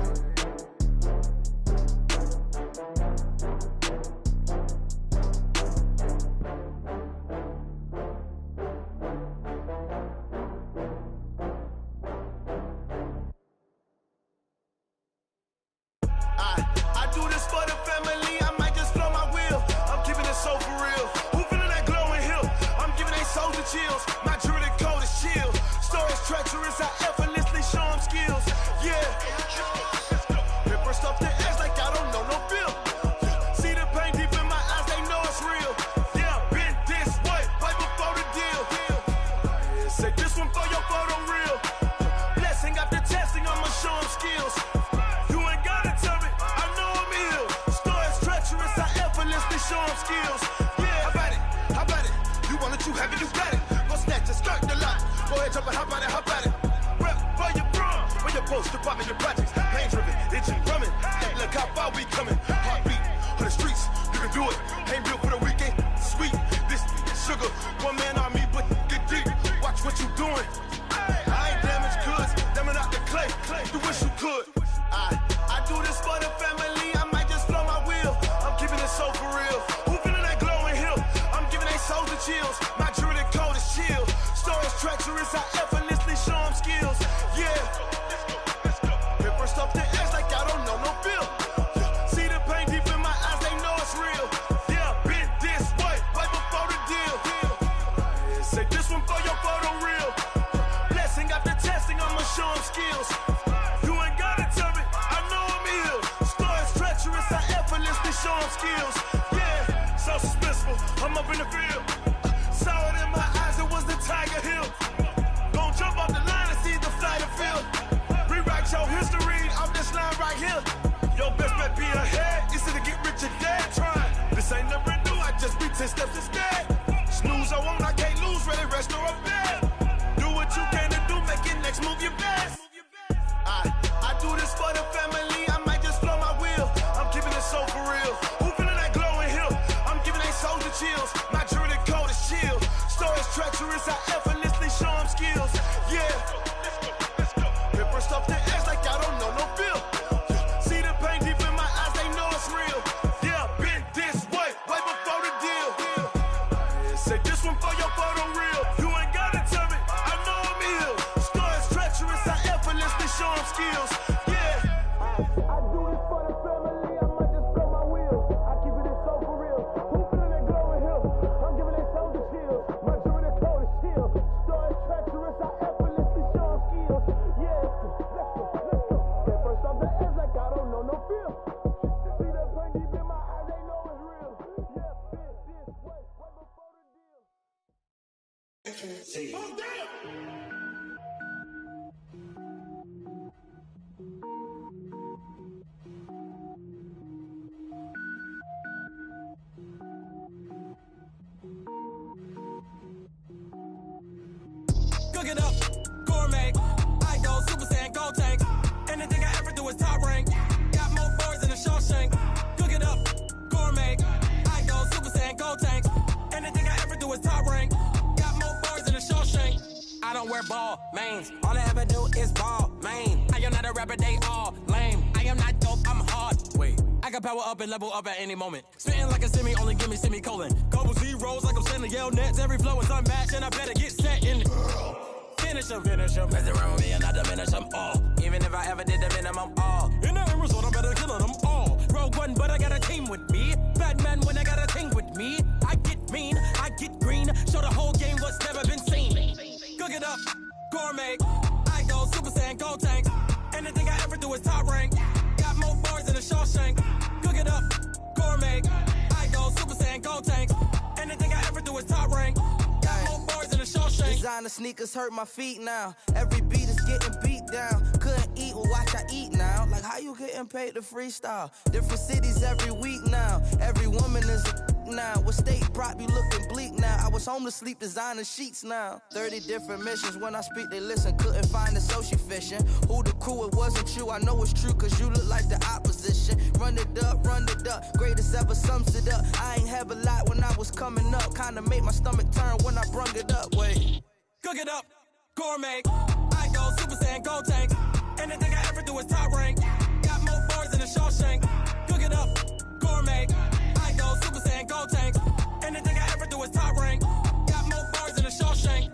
I do this for the family, I might just blow my wheel. I'm keeping it so for real. Who feeling that glowing hill? I'm giving they soldier chills. My jewelry code is chill. Stories treacherous, I effortlessly show them skills. Yeah. Ripper stuff the edge like I don't know no feel. See the pain deep in my eyes, they know it's real. Yeah, been this way, right before the deal. Say this one for your photo real. Blessing after testing, I'ma show them skills. You ain't gotta tell me, I know I'm ill. Stories treacherous, I effortlessly show them skills. Yeah, how about it? You want it, you have it, you got it. Go snatch it, skirt the lot. Go ahead, jump it, how about it? Rep for your brum, where your post, department, your projects. Pain driven, itching, drumming. Hey, look how far we coming. Heartbeat on the streets, you can do it. Ain't built for the weekend, sweet. This sugar, one man army, but get deep. Watch what you doing. I ain't damaged goods, damn out the clay. You wish you could. I do this for the family, I might just blow my wheel. I'm keeping it so for real. Who feeling that glowing hill? I'm giving they soldier chills. My jewelry code is chill. Stories treacherous, I effortlessly show them skills. Yeah. Ripper stuff the edge like I don't know no feel. See the pain deep in my eyes, they know it's real. Yeah, been this way, right before the deal. Say this one for your photo real. Blessing after testing, I'ma show them skills. You ain't gotta tell me, I know I'm ill. Stories treacherous, I effortlessly show them skills. Yeah, so suspenseful, I'm up in the field. Saw it in my eyes, it was the Tiger Hill. Gon' jump off the line and see the flight of field. Rewrite your history off this line right here. Your best bet be ahead, easy to get rich or dead. Trying, this ain't never new, I just be 10 steps instead. Snooze I won't, I can't lose, ready, rest or up bed. Do what you can to do, make it next move your best. I do this for the family, I might just blow my wheel. I'm keeping it so for real. Who feeling that glowing hill? I'm giving they soldier chills. My jewelry code is chill. Stories treacherous, I effortlessly show them skills. Yeah. Ripper stuff the edge like I don't know no feel. See the pain deep in my eyes, they know it's real. Yeah, been this way, right before the deal. Say this one for your photo real. You ain't gotta tell me, I know I'm ill. Stories treacherous, I effortlessly show them skills. Yeah. I do this for the family, I might just blow my wheel. I keep it so for real. Who feeling that glowing hill? I'm giving they soldier chills. My jewelry code is chill. Stories treacherous, I effortlessly show them skills. Yeah, let's go. Cook it up, gourmet. I go Super Saiyan, go tank. Anything I ever do is top rank. Got more boys than a Shawshank. Cook it up, gourmet. I go Super Saiyan, go tank. Anything I ever do is top rank. Got more boys than a Shawshank. I don't wear ball mains. All I ever do is ball main. I am not a rapper, they all lame. I am not dope, I'm hard. Wait, I can power up and level up at any moment. Spitting like a semi, only give me semicolon. Couple zeros like I'm sending yell nets. Every flow is unmatched and I better get set in. Finish them. Mess around with me and I diminish them all. Even if I ever did the minimum all. In the end result, I'm better killing them all. Rogue One, but I got a team with me. Batman when I got a team with me. I get mean, I get green. Show the whole game what's never been seen. Cook it up, gourmet. I go Super Saiyan, go tank. Anything I ever do is top rank. Got more boys than a Shawshank. Cook it up, gourmet. I go Super Saiyan, go tank. Anything I ever do is top rank. Got more boys than a Shawshank. Designer sneakers hurt my feet now. Every beat is getting beat down. Couldn't eat, well watch I eat now. Like how you getting paid to freestyle? Different cities every week now. Every woman is a now. What state prop you looking bleak now? I was home to sleep designing sheets now. 30 different missions. When I speak they listen. Couldn't find the social fishing. Who the crew? It wasn't you. I know it's true cause you look like the opposition. Run it up. Greatest ever sums it up. I ain't have a lot when I was coming up. Kinda made my stomach turn when I brung it up. Wait. Cook it up, gourmet. I go Super Saiyan, go tank. Anything I ever do is top rank. Got more boys than a Shawshank. Cook it up, gourmet. I go Super Saiyan, go tank. Anything I ever do is top rank. Got more boys than a Shawshank.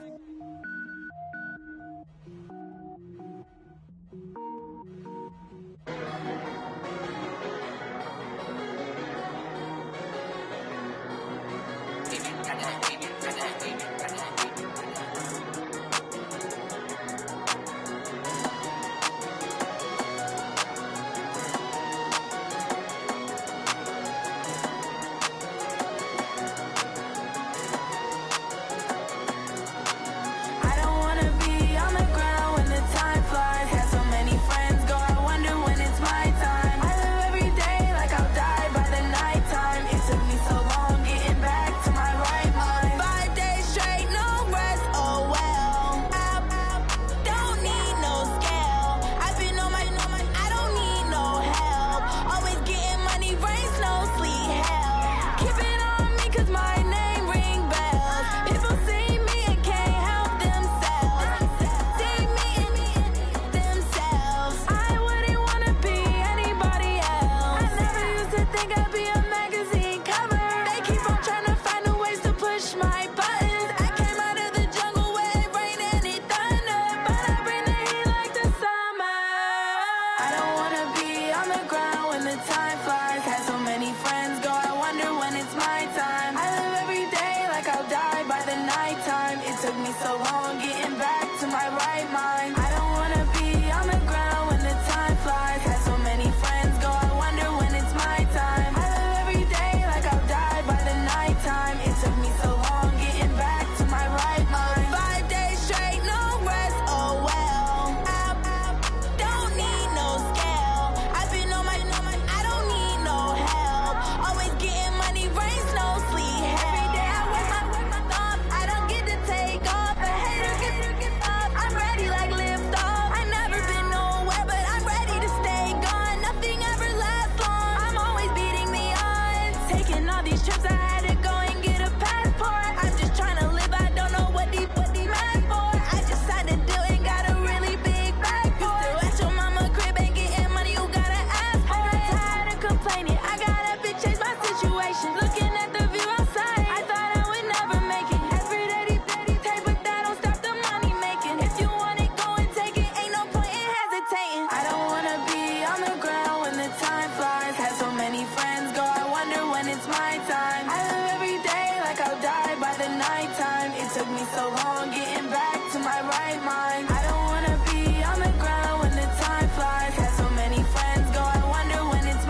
When the time flies, had so many friends go, I wonder when it's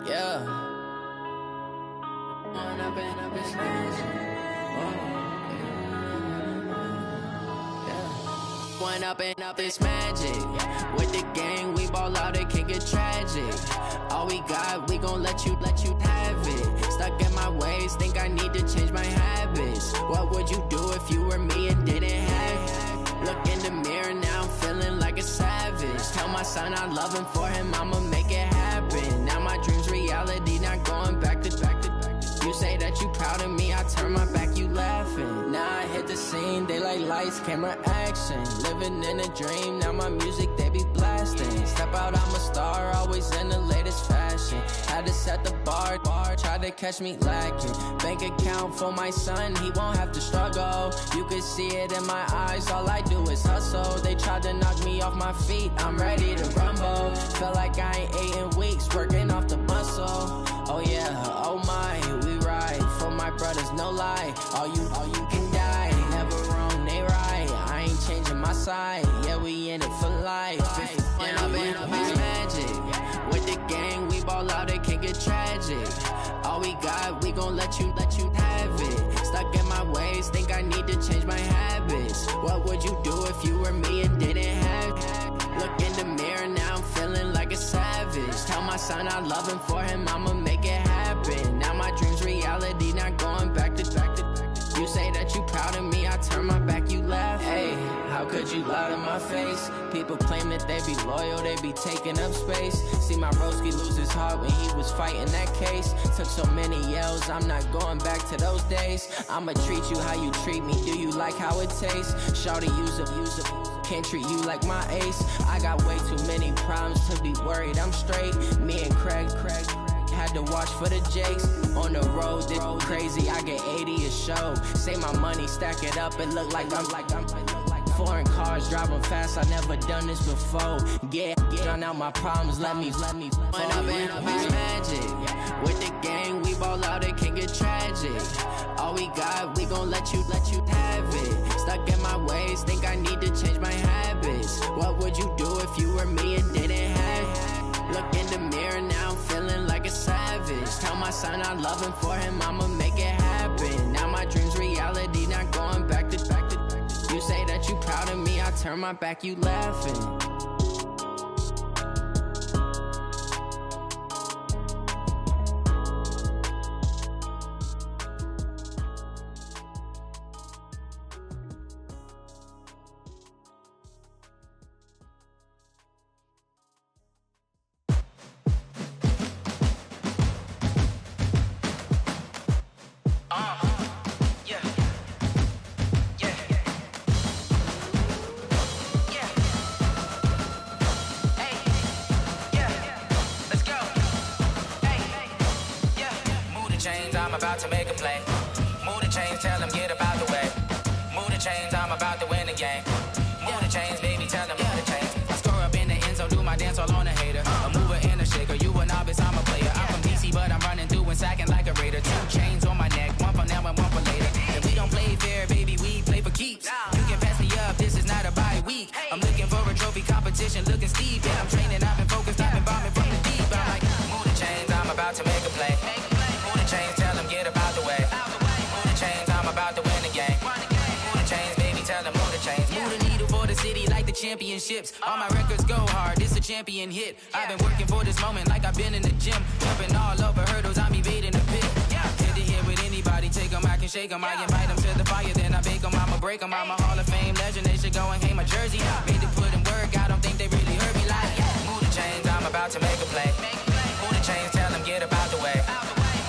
Yeah. When I've been up, it's magic. When up and up, it's magic. With the gang, we ball out, it can get tragic. All we got, we gon' let you have it. Stuck in my ways, think I need to change my habits. What would you do if you were me and didn't have it? Look in the mirror, now I'm feeling like a savage. Tell my son I love him, for him I'ma make it happen. Now my dream's reality, not going back to. You say that you proud of me, I turn my back, you laughing. Now I hit the scene, they like lights, camera, action. Living in a dream, now my music, they be blasting. Step out, I'm a star, always in the latest fashion. Had to set the bar, try to catch me lacking. Bank account for my son, he won't have to struggle. You can see it in my eyes, all I do is hustle. They tried to knock me off my feet, I'm ready to rumble. Feel like I ain't ate in weeks, working off the muscle. Oh yeah, oh my, we ride for my brothers, no lie. All you can die, never wrong, they right. I ain't changing my side, yeah, we in it for life. When I've been up, it's magic. With the gang, we ball out, it can get tragic. All we got, we gon' let you have it. Stuck in my ways, think I need to change my habits. What would you do if you were me and didn't have it? Look in the mirror, now I'm feeling like a savage. Tell my son I love him, for him I'ma make it happen. Now my dream's reality, not going back to. You say that you proud of me, I turn my back, you laugh. Hey, how could you lie to my face? People claim that they be loyal, they be taking up space. See my broski lose his heart when he was fighting that case. Took so many yells, I'm not going back to those days. I'ma treat you how you treat me, do you like how it tastes? Shawty, use up, can't treat you like my ace. I got way too many problems to be worried, I'm straight. Me and Craig had to watch for the Jakes. On the road, this crazy, I get 80 a show. Say my money, stack it up, it look like I'm foreign cars, driving fast, I never done this before. Yeah, drown out my problems, let me. When I've been up, it's magic. With the gang, we ball out, it can get tragic. All we got, we gon' let you have it. Stuck in my ways, think I need to change my habits. What would you do if you were me and didn't have it? Look in the mirror, now I'm feeling like a savage. Tell my son I love him, for him I'ma make it happen. Now my dream's reality, not going back to. You say that you proud of me, I turn my back, you laughing. About to make a play. Move the chains, tell them get about the way. Move the chains, I'm about to win the game. Move the chains, baby, tell them move the chains. I score up in the end zone, do my dance all on a hater. A mover and a shaker, you a novice, I'm a player. I'm from DC, but I'm running through and sacking like a raider. 2 chains on my neck, one for now and one for later. If we don't play fair, baby, we play for keeps. You can pass me up, this is not a bye week. I'm looking for a trophy competition, looking steep. Yeah, I'm training, I've been focused, I've been bombing from the deep. I'm like, move the chains, I'm about to make a play. Move the chains, tell them get about the way. Move the chains, I'm about to win the game. Move the chains, baby, tell them move the chains. Move the needle for the city like the championships. All my records go hard, this a champion hit. I've been working for this moment like I've been in the gym. Jumping all over hurdles, I'm evading the pit. Head to head with anybody, take them, I can shake them. I invite them to the fire, then I bake them, I'ma break them. I'm a Hall of Fame legend, they should go and hang my jersey. Made to put in work, I don't think they really heard me like, move the chains, I'm about to make a play. Move the chains, tell them get about the way.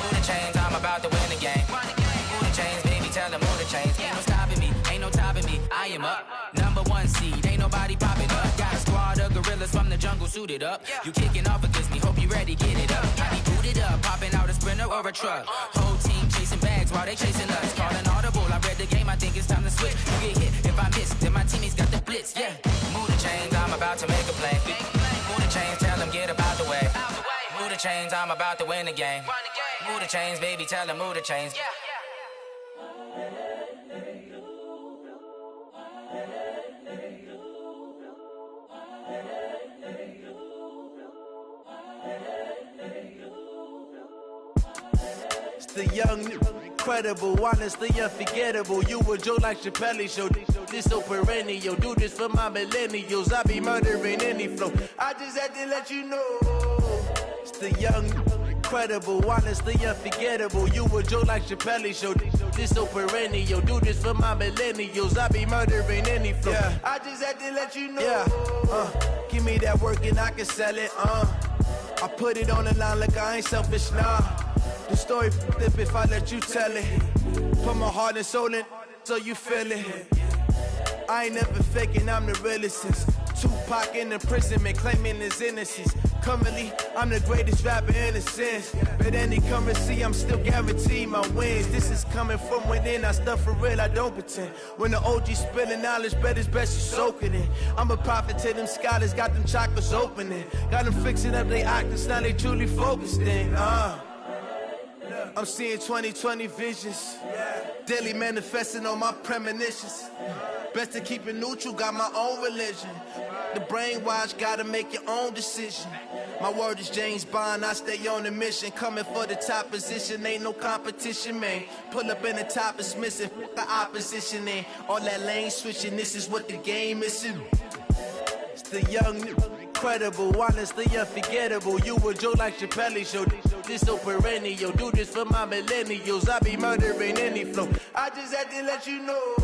Move the chains, I'm about to win the game. Move the chains, baby, tell them move the chains. Ain't no stopping me, ain't no topping me. I am up, #1 seed, ain't nobody popping up. Got a squad of gorillas from the jungle suited up. You kicking off against me, hope you ready, get it up. I be booted up, popping out a Sprinter or a truck. Whole team chasing bags while they chasing us. Calling audible, I read the game, I think it's time to switch. You get hit, if I miss, then my teammates got the blitz, yeah. Move the chains, I'm about to make a play. Move the chains, tell them get about the way. Move the chains, I'm about to win the game. Move the chains, baby, tell them move the chains. the young, incredible, honestly unforgettable. You a joke like Chappelle Show. This so perennial. Do this for my millennials. I be murdering any flow. I just had to let you know. It's the young, incredible, honestly unforgettable. You a joke like Chappelle Show. This so perennial. Do this for my millennials. I be murdering any flow. Yeah. I just had to let you know. Yeah. Give me that work and I can sell it. I put it on the line like I ain't selfish, nah. The story flip if I let you tell it. Put my heart and soul in so you feel it. I ain't never faking, I'm the realest since Tupac in imprisonment, claiming his innocence. Currently, I'm the greatest rapper in a sense. But any currency, I'm still guaranteed my wins. This is coming from within, I stuff for real, I don't pretend. When the OG spilling knowledge, bet it's best you soak it in. I'm a prophet to them scholars, got them chakras opening. Got them fixing up they octaves, now they truly focused in. I'm seeing 2020 visions. Daily manifesting on my premonitions. Best to keep it neutral, got my own religion. The brainwash, gotta make your own decision. My word is James Bond, I stay on a mission. Coming for the top position, ain't no competition, man. Pull up in the top is missing, the opposition in. All that lane switching, this is what the game is. It's the young, incredible, honestly unforgettable. You a joke like Chappelle Show. This so perennial. Do this for my millennials. I be murdering any flow. I just had to let you know.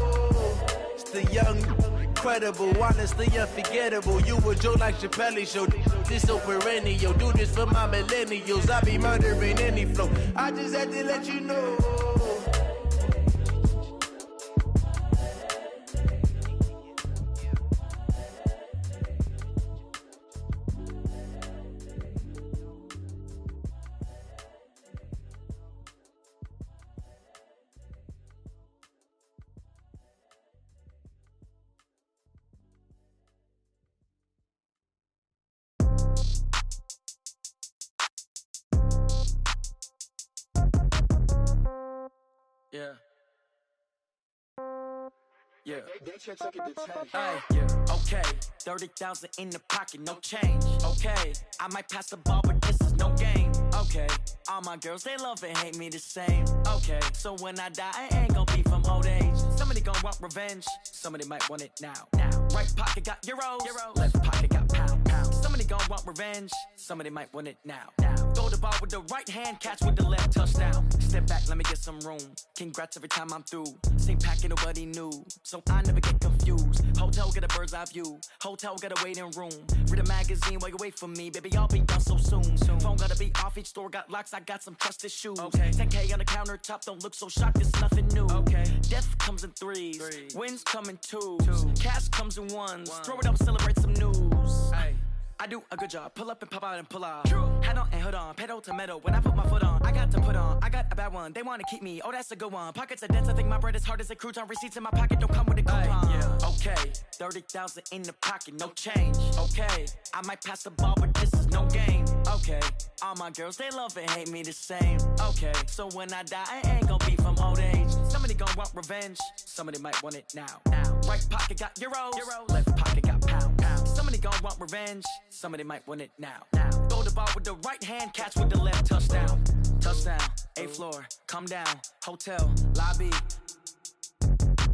It's the young, incredible, honestly unforgettable. You a joke like Chappelle Show. This so perennial. Do this for my millennials. I be murdering any flow. I just had to let you know. Yeah. Yeah. Hey, yeah. Okay. 30,000 in the pocket, no change. Okay. I might pass the ball, but this is no game. Okay. All my girls, they love and hate me the same. Okay. So when I die, I ain't gon' be from old age. Somebody gon' want revenge. Somebody might want it now. Right pocket got euros. Left pocket got pound. Somebody gon' want revenge. Somebody might want it now. Throw the ball with the right hand, catch with the left, touchdown. Step back, let me get some room. Congrats every time I'm through. Same packet, nobody knew. So I never get confused. Hotel get a bird's eye view. Hotel get a waiting room. Read a magazine while you wait for me. Baby, I'll be done so soon. Phone gotta be off, each store got locks. I got some trusted shoes. 10K on the countertop, don't look so shocked, it's nothing new. Death comes in threes. Wins come in twos. Cash comes in ones. Throw it up, celebrate some news. I do a good job, pull up and pop out and pull out. Head on and hood on, pedal to metal. When I put my foot on, I got to put on. I got a bad one, they wanna keep me. Oh, that's a good one. Pockets are dense, I think my bread is hard as a crouton. Receipts in my pocket don't come with a coupon. Okay, 30,000 in the pocket, no change. Okay, I might pass the ball, but this is no game. Okay, all my girls, they love and hate me the same. Okay, so when I die, I ain't gon' be from old age. Somebody gon' want revenge, somebody might want it now. Right pocket got euros. Left pocket got pound. Somebody gon' want revenge, somebody might want it now. Throw the ball with the right hand, catch with the left, touchdown. Touchdown, 8th floor, come down, hotel, lobby.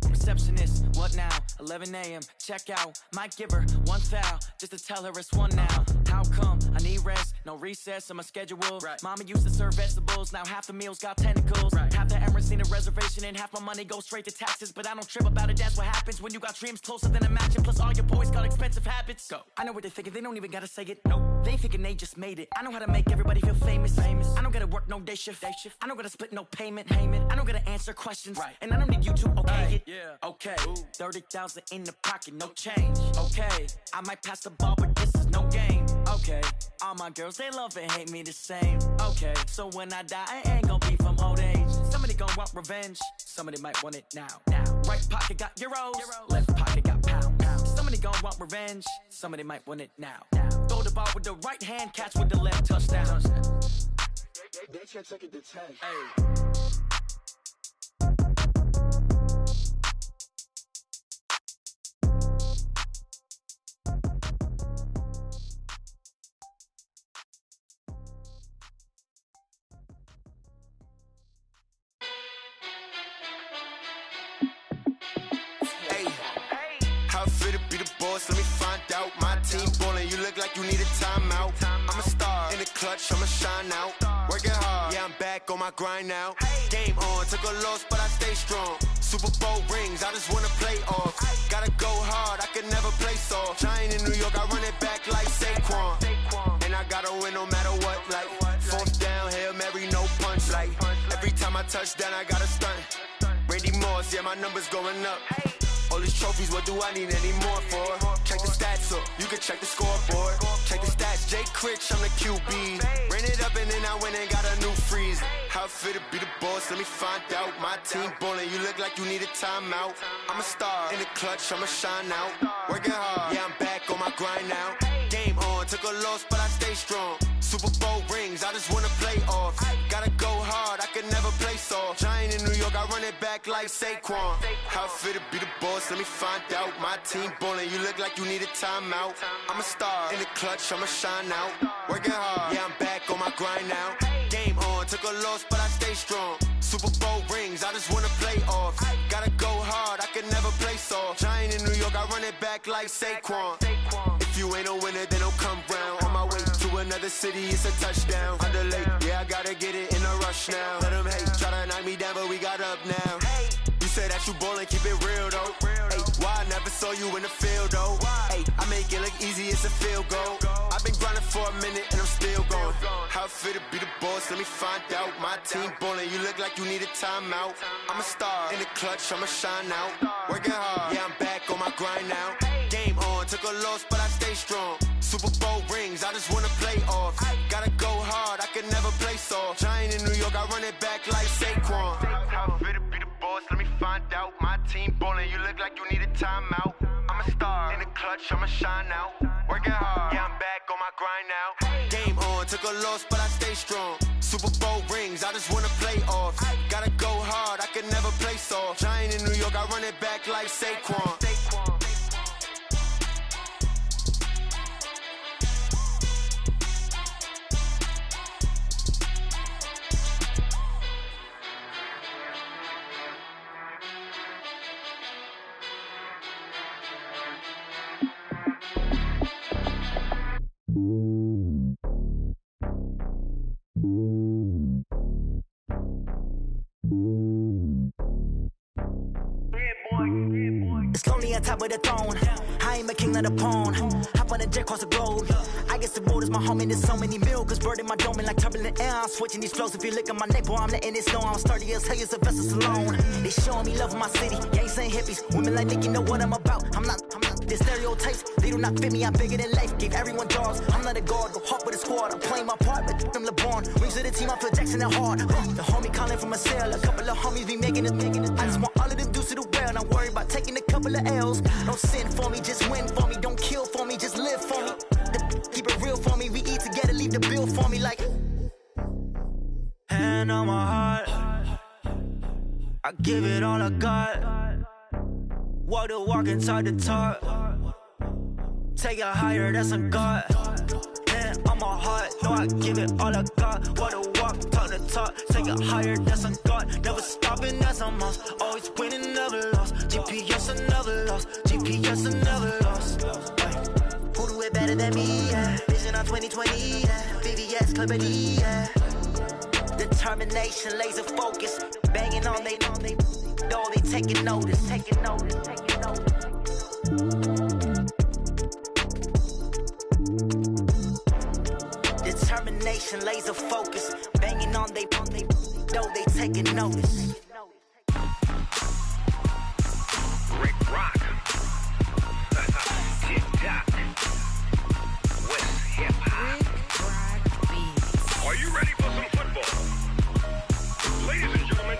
Receptionist, what now? 11 a.m., check out. Might give her one foul, just to tell her it's one now. How come? I need rest, no recess in my schedule. Mama used to serve vegetables, now half the meals got tentacles. Half the Emirates need a reservation and half my money goes straight to taxes. But I don't trip about it, that's what happens when you got dreams closer than a match. And plus all your boys got expensive habits. Go. I know what they're thinking, they don't even gotta say it. Nope. They thinking they just made it. I know how to make everybody feel famous. I don't gotta work no day shift. I don't gotta split no payment. I don't gotta answer questions. And I don't need you to okay it. Okay, 30,000 in the pocket, no change. Okay, I might pass the ball, but this is no game. Okay, all my girls, they love and hate me the same. Okay, so when I die, I ain't gon' be from old age. Somebody gon' want revenge, somebody might want it now. Right pocket got euros, left pocket got pound. Somebody gon' want revenge, somebody might want it now. Throw the ball with the right hand, catch with the left, touchdown. They can't take it to 10. fit to be the boss? Let me find out. My team ballin', you look like you need a timeout. I'm a star in the clutch, I'ma shine out. Working hard, yeah, I'm back on my grind now. Game on, took a loss, but I stay strong. Super Bowl rings, I just wanna play off. Gotta go hard, I can never play soft. Giant in New York, I run it back like Saquon. And I gotta win no matter what, like fourth down, Hail Mary, no punch. Like every time I touch down, I gotta stunt. Randy Moss, yeah, my numbers going up. All these trophies, what do I need any more for? Check the stats up, you can check the scoreboard. Check the stats, Jake Critch, I'm the QB. Ran it up and then I went and got a new freeze. How fit to be the boss, let me find out. My team ballin', you look like you need a timeout. I'm a star in the clutch, I'ma shine out. Working hard, yeah, I'm back on my grind now. Game on, took a loss, but I stay strong. Super Bowl rings, I just wanna play off. Gotta go hard, I can never play soft. Giant in New York, I run it back like Saquon. How fit to be the boss, let me find out. My team ballin', you look like you need a timeout. I'm a star in the clutch, I'ma shine out. Working hard, yeah, I'm back on my grind now. Game on, took a loss, but I stay strong. Super Bowl rings, I just wanna play off. Gotta go hard, I can never play soft. Giant in New York, I run it back like Saquon. If you ain't a winner, then don't come round. On my way to another city, it's a touchdown. Underlay, yeah, I gotta get it in a rush now. Let them hate, try to knock me down, but we got up now. You say that you ballin', keep it real though. Hey, why I never saw you in the field though? Hey, I make it look easy, it's a field goal. I've been grinding for a minute and I'm still going. How fit to be the boss, let me find out. My team ballin', you look like you need a timeout. I'm a star in the clutch, I'ma shine out. Working hard, yeah, I'm back on my grind now. Game on, took a loss, but I stay strong. Super Bowl rings, I just wanna play off. Gotta go hard, I can never play soft. Giant in New York, I run it back like Saquon. How fit to be the boss, let me find out. My team ballin', you look like you need a timeout. I'm a star in the clutch, I'ma shine out. Working hard, yeah, I'm back on my grind now. Game on, took a loss, but I stay strong. Super Bowl rings, I just wanna play off. Gotta go hard, I can never play soft. Giant in New York, I run it back like Saquon. It's lonely on top of the throne. I ain't a king of the pawn. Hop on a jet across the globe. I guess the road is my home and there's so many milkers bird in my dome and like turbulent air. I'm switching these flows. If you look at my neck, boy, I'm letting it snow. I'm sturdy as hell, it's a vessel alone. They showing me love in my city. Gangs and hippies. Women like Nick, you know what I'm about. I'm not the stereotypes. They do not fit me. I'm bigger than life. Gave everyone jobs. I'm not a guard. Go hard with a squad. I'm playing my part, but I'm LeBron. Rings to the team. I feel Jackson and hard. The homie calling from a cell. A couple of homies be making it. I just want all of them dudes to do well. Not worry about taking a couple of L's. Don't sin for me, just win for me. Don't kill for me, just live for me. Keep it real for me. We eat together, leave the bill for me like. Hand on my heart, I give it all I got. Walk the walk and talk the talk. Take it higher, that's a God. Hand on my heart, no, I give it all I got. Walk the walk, talk the talk. Take it higher, that's a God. Never stopping, that's a must. Always winning, never lost. GPS, I never lost. GPS, I never lost. Who do it better than me? Yeah. Vision on 2020. Yeah. VVS, Clarity. Yeah. Determination, laser focus. Banging on they know they taking notice. Taking notice. Taking notice. Determination, laser focus. Banging on they know they taking notice. Rick Rock. Tick-tock. West hip-hop. Are you ready for some football? Ladies and gentlemen.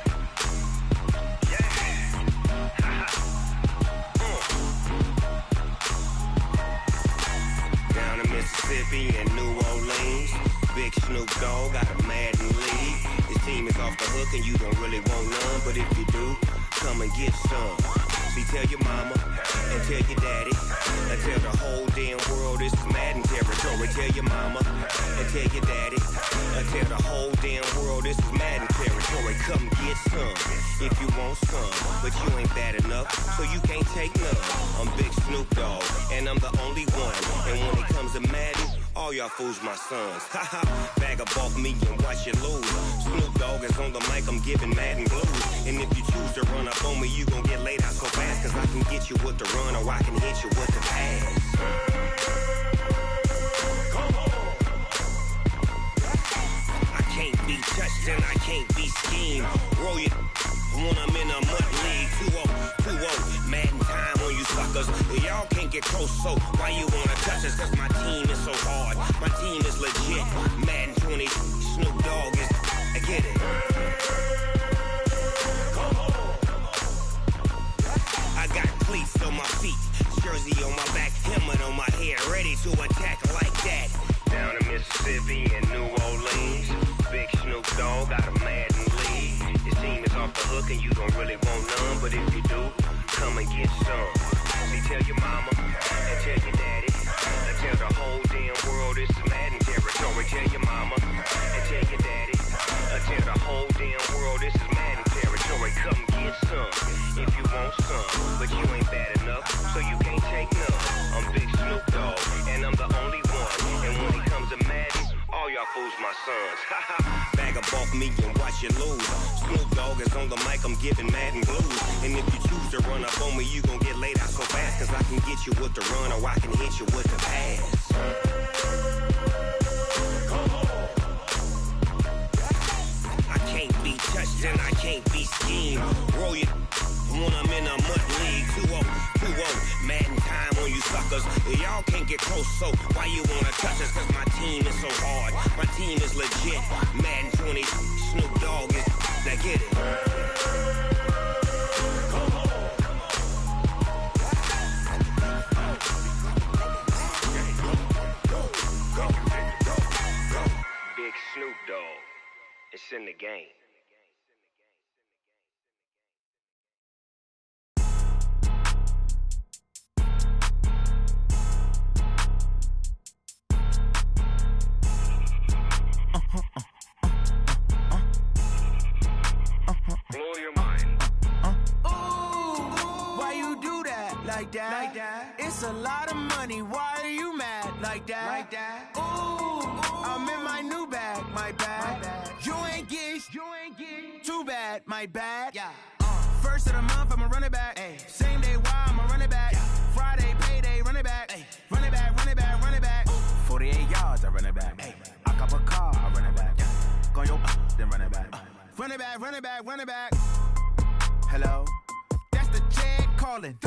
Yeah. Down in Mississippi and New Orleans, Big Snoop Dogg got a Madden league. His team is off the hook and you don't really want none, but if you do, come and get some. See, tell your mama and tell your daddy and tell the whole damn world this is Madden territory. Tell your mama and tell your daddy and tell the whole damn world this is Madden territory. Come get some if you want some, but you ain't bad enough, so you can't take none. I'm Big Snoop Dogg, and I'm the only one. And when it comes to Madden, all y'all fools my sons. Haha, bag up off me and watch you lose. Snoop Dogg is on the mic, I'm giving Madden blues. And if you choose to run up on me, you gon' get laid out so fast, cause I can get you with the run or I can hit you with the pass. Come on. I can't be touched and I can't be schemed. Roll it when I'm in a mud league. 2-0, Madden time on you suckers. Y'all can't get close, so why you wanna touch us? Cause my team is so hard, my team is legit. Madden 20, Snoop Dogg is, I get it. Come on. I got cleats on my feet, jersey on my back, helmet on my head, ready to attack like that. Down in Mississippi and New Orleans, Big Snoop Dogg got a Madden lead. His team is off the hook and you don't really want none, but if you do, come and get some. See, tell your mama and tell your daddy and tell the whole damn world this is Madden territory. Tell your mama and tell your daddy and tell the whole damn world this is Madden territory. Come get some if you want some, but you ain't bad enough, so you can't take none. I'm Big Snoop Dogg, and I'm the only one. And when it comes to Madden, all y'all fools my sons. Bag up off me and watch you lose. Snoop Dogg is on the mic, I'm giving Madden blues. And if you choose to run up on me, you gon' get laid out so fast, cause I can get you with the run or I can hit you with the pass. Come on. I can't be touched and I can't be schemed. Roll it when I'm in a mud league. 2-0, Madden time on you suckers. Y'all can't get close, so why you wanna touch us? Cause my team is so hard, my team is legit. Madden 20, Snoop Dogg is, now get it. Come on. Go. Big Snoop Dogg, it's in the game. Blow your mind. Why you do that? Like that? It's a lot of money. Why are you mad? Like that? Ooh, I'm in my new bag. My bad. You ain't get. Too bad. My bad. Yeah. First of the month, I'ma run it back. Ay. Same day, why I'ma run it back. Friday, payday, run it back. Ay. Run it back. 48 yards, I run it back. Ay. I cop a car, I run it back. Go your then run it back. Run it back. Hello? That's the Jag calling.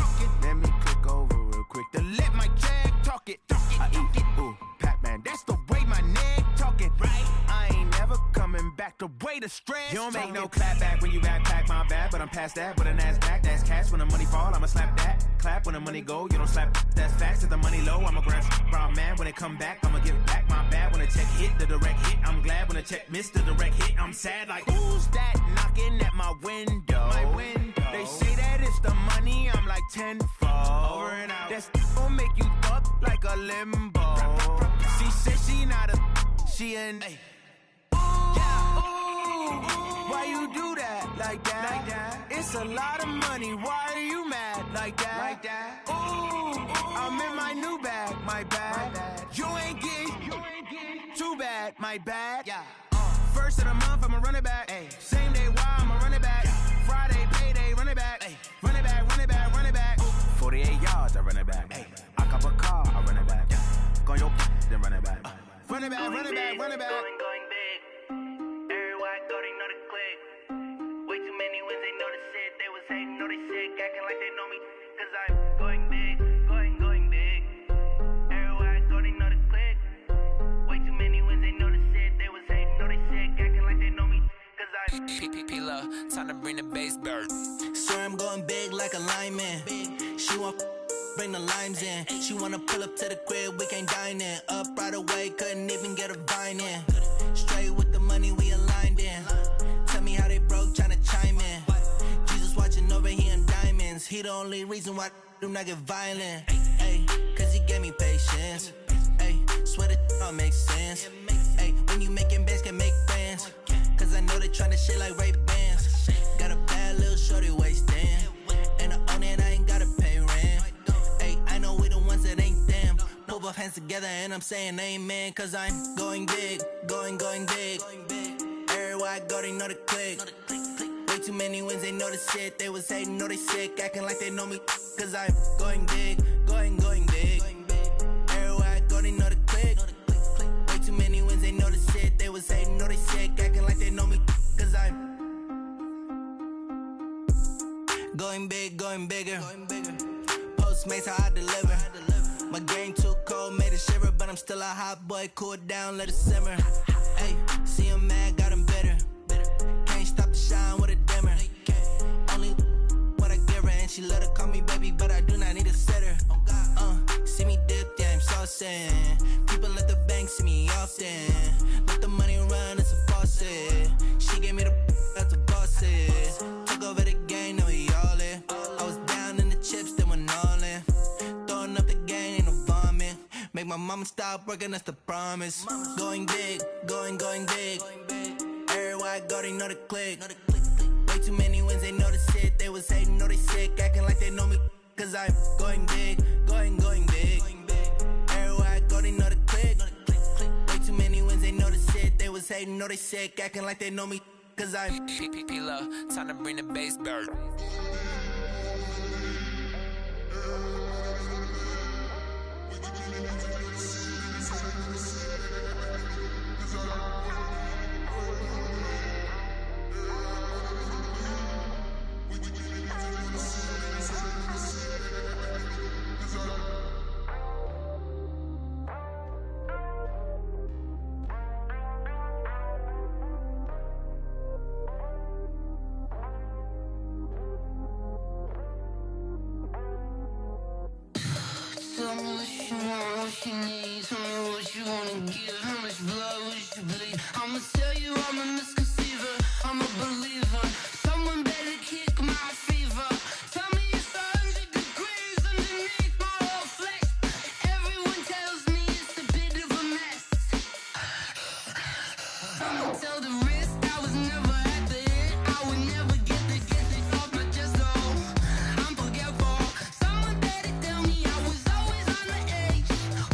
Let me click over real quick to let my Jag talk it. I eat it, ooh, Pac-Man. That's the way my neck talking. Right? I ain't never coming back the way the stress. You don't make no clap back when you backpack, my bad, but I'm past that. With a NASDAQ, that's cash. When the money fall, I'ma slap that. Clap when the money go, you don't slap. That's facts. If the money low, I'ma grab brown man. When it come back, I'ma give back my bad. When the check hit, the direct hit. I'm glad when the check missed the direct hit. I'm sad like, who's that knocking at my window? They say that it's the money, I'm like tenfold. Over and out. That's gon' make you up like a limbo. She said she not a, she an. Why you do that? Like that? It's a lot of money. Why are you mad? Like that? Ooh, I'm in my new bag. My bad. You ain't get. Too bad. My bad. Yeah. First of the month, I'ma run it back. Ay. Same day, why I'ma run it back. Friday, payday, run it back. Ay. Run it back. 48 yards, I run it back. Ay. I cop a car, I run it back. Go your then run it back. Run it back. Going big. Everywhere I go, they know the click. Way too many wins, they know the shit. They was hating, know they sick, acting like they know me. Cause I'm going big. Everywhere I go, they know the click. Way too many wins, they know the shit. They was hating, know they sick, acting like they know me. Cause I'm P-P-P-Love, time to bring the bass bird. Swear I'm going big like a lineman. She want bring the limes in. She wanna pull up to the crib, we can't dine in. Up right away, couldn't even get a vine in. Straight with the money we aligned in. Tell me how they broke, tryna chime in. Jesus watching over here in diamonds. He the only reason why I do not get violent. Ay, cause he gave me patience. Ay, swear that don't make sense. Ay, when you making bands, can make friends. Cause I know they tryna shit like Ray-Bans. Got a bad little shorty wasting. And I own it, I ain't gotta pay rent. Ay, I know we the ones that ain't them. Pull both hands together and I'm saying amen. Cause I'm going big, going big. Everywhere I go, they know the click. Way too many wins, they know the shit. They was hating, know they sick, acting like they know me. Cause I'm going big, going big. Everywhere I go, they know the click. Way too many wins, they know the shit. They was hating, know they sick, acting like they know me. Cause I'm going big, going bigger. Postmates, how I deliver. My game too cold, made it shiver. But I'm still a hot boy, cool it down, let it simmer. Hey, see him mad, got him bitter. Can't stop the shine with a dimmer. Only what I give her, and she let her call me baby, but I do not need a sitter. See me dip, yeah, I'm saucing. People at the bank see me often. Let the money run, it's a faucet. She gave me the that's a boss it. Took over the game, now we all in. I was down in the chips, then went all in. Throwing up the game, ain't no vomit. Make my mama stop working, that's the promise. Going big, going big. Everywhere I go, they know the click. Way too many wins, they know the shit. They was hating, know they sick, acting like they know me. Cause I'm going big, going big. Everywhere I go, they know the click. Way too many wins, they know the shit. They was hating, know they sick, acting like they know me. Cause I'm P-P-P-Love, time to bring the bass bird. Tell me what you want, what you need. Tell me what you wanna give. How much blood would you bleed? I'ma tell you I'm a misconceiver. I'm a believer. Someone better kick my fever. Tell me it's 100 degrees underneath my whole flesh. Everyone tells me it's a bit of a mess. I'ma tell the risk I was never at the hit. I would never get this off my chest though. I'm forgetful. Someone better tell me I was always on the edge.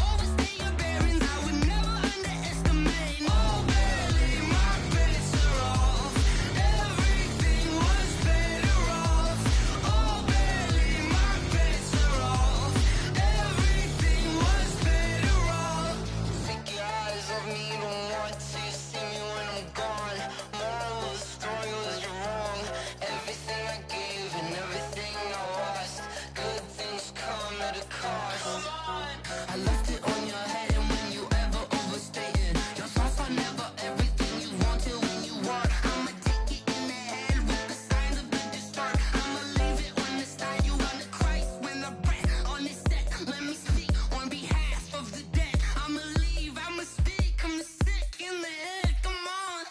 Overstay your bearings, I would never underestimate. Oh, barely, my bets are off. Everything was better off. Oh, barely, my bets are off. Everything was better off. Take your eyes off me, don't want to see me when I'm gone. Moral of the story was you're wrong. Everything I gave and everything I lost. Good things come at a cost. I left it on your head, and when you ever overstay it, your thoughts are never everything you wanted when you want. I'ma take it in the head with the signs of the distort. I'ma leave it on the side. You on the Christ when the breath on this set. Let me speak on behalf of the dead. I'ma leave, I'ma speak. I'm the sick in the head. Come on,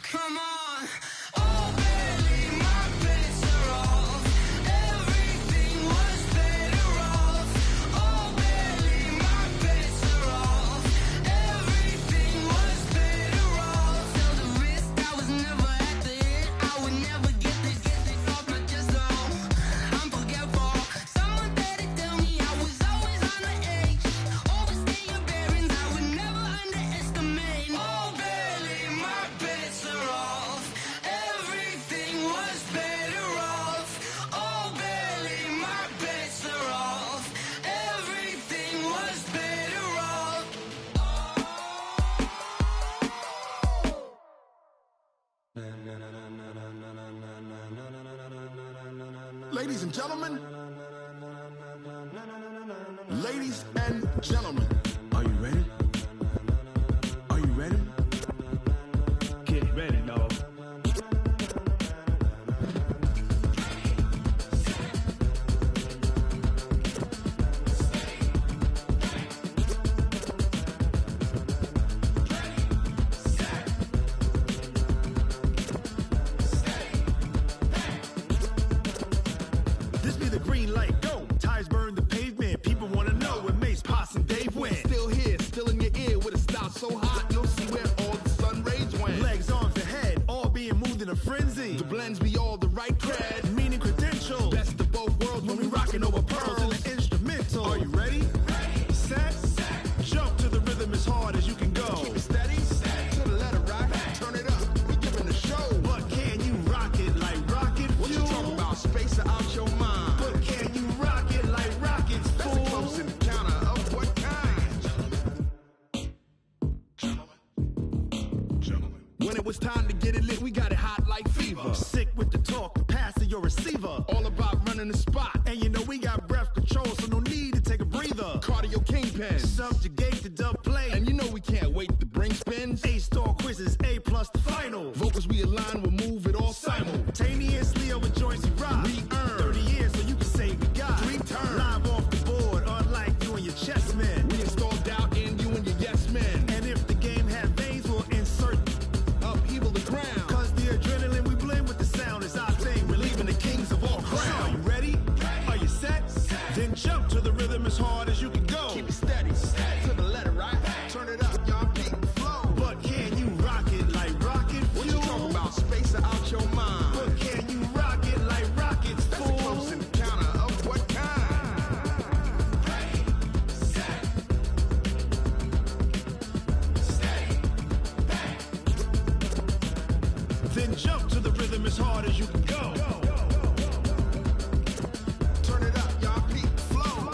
come on. Oh, barely, my bets are off. Everything was better off. Oh, barely, my bets are off. Everything was better off. Tell the risk I was never at the hit. I would never get this off my chest though. I'm forgetful. Someone better tell me I was always on the edge. Overstay your bearings, I would never underestimate. Oh, barely, my bets are off. Everything was better off. Oh, barely, my bets are off. Everything was better off. Ladies and gentlemen, ladies and gentlemen, are you ready? Are you ready? Get ready, dog. When it was time to get it lit, we got it hot like fever. Sick with the talk, the pass to your receiver. All about running the spot. And you know we got breath control, so no need to take a breather. Cardio kingpin, subjugate the dub play. And you know we can't wait to bring spins. A-star quizzes, A+ the final. Vocals we align, we'll move it all simultaneously over joints we rock. We earn 30 years, so you can say we got 3 turns. Live off the board, unlike you and your chess men. We install doubt in you and your yes men. And if the game had veins, we'll insert upheaval the ground. Cause the adrenaline we blend with the sound is our thing. Relieving the kings of all crowns. So are you ready? Are you set? Then jump to the rhythm as hard as you can go. Keep it steady. To the letter, right? Turn it up, y'all keep the flow. But can you rock it like rocket fuel? What you talking about? Space out your mind. But can you rock it like rockets, fool? That's a close encounter of what kind? Then jump to the rhythm as hard as you can go. Turn it up, y'all keep the flow.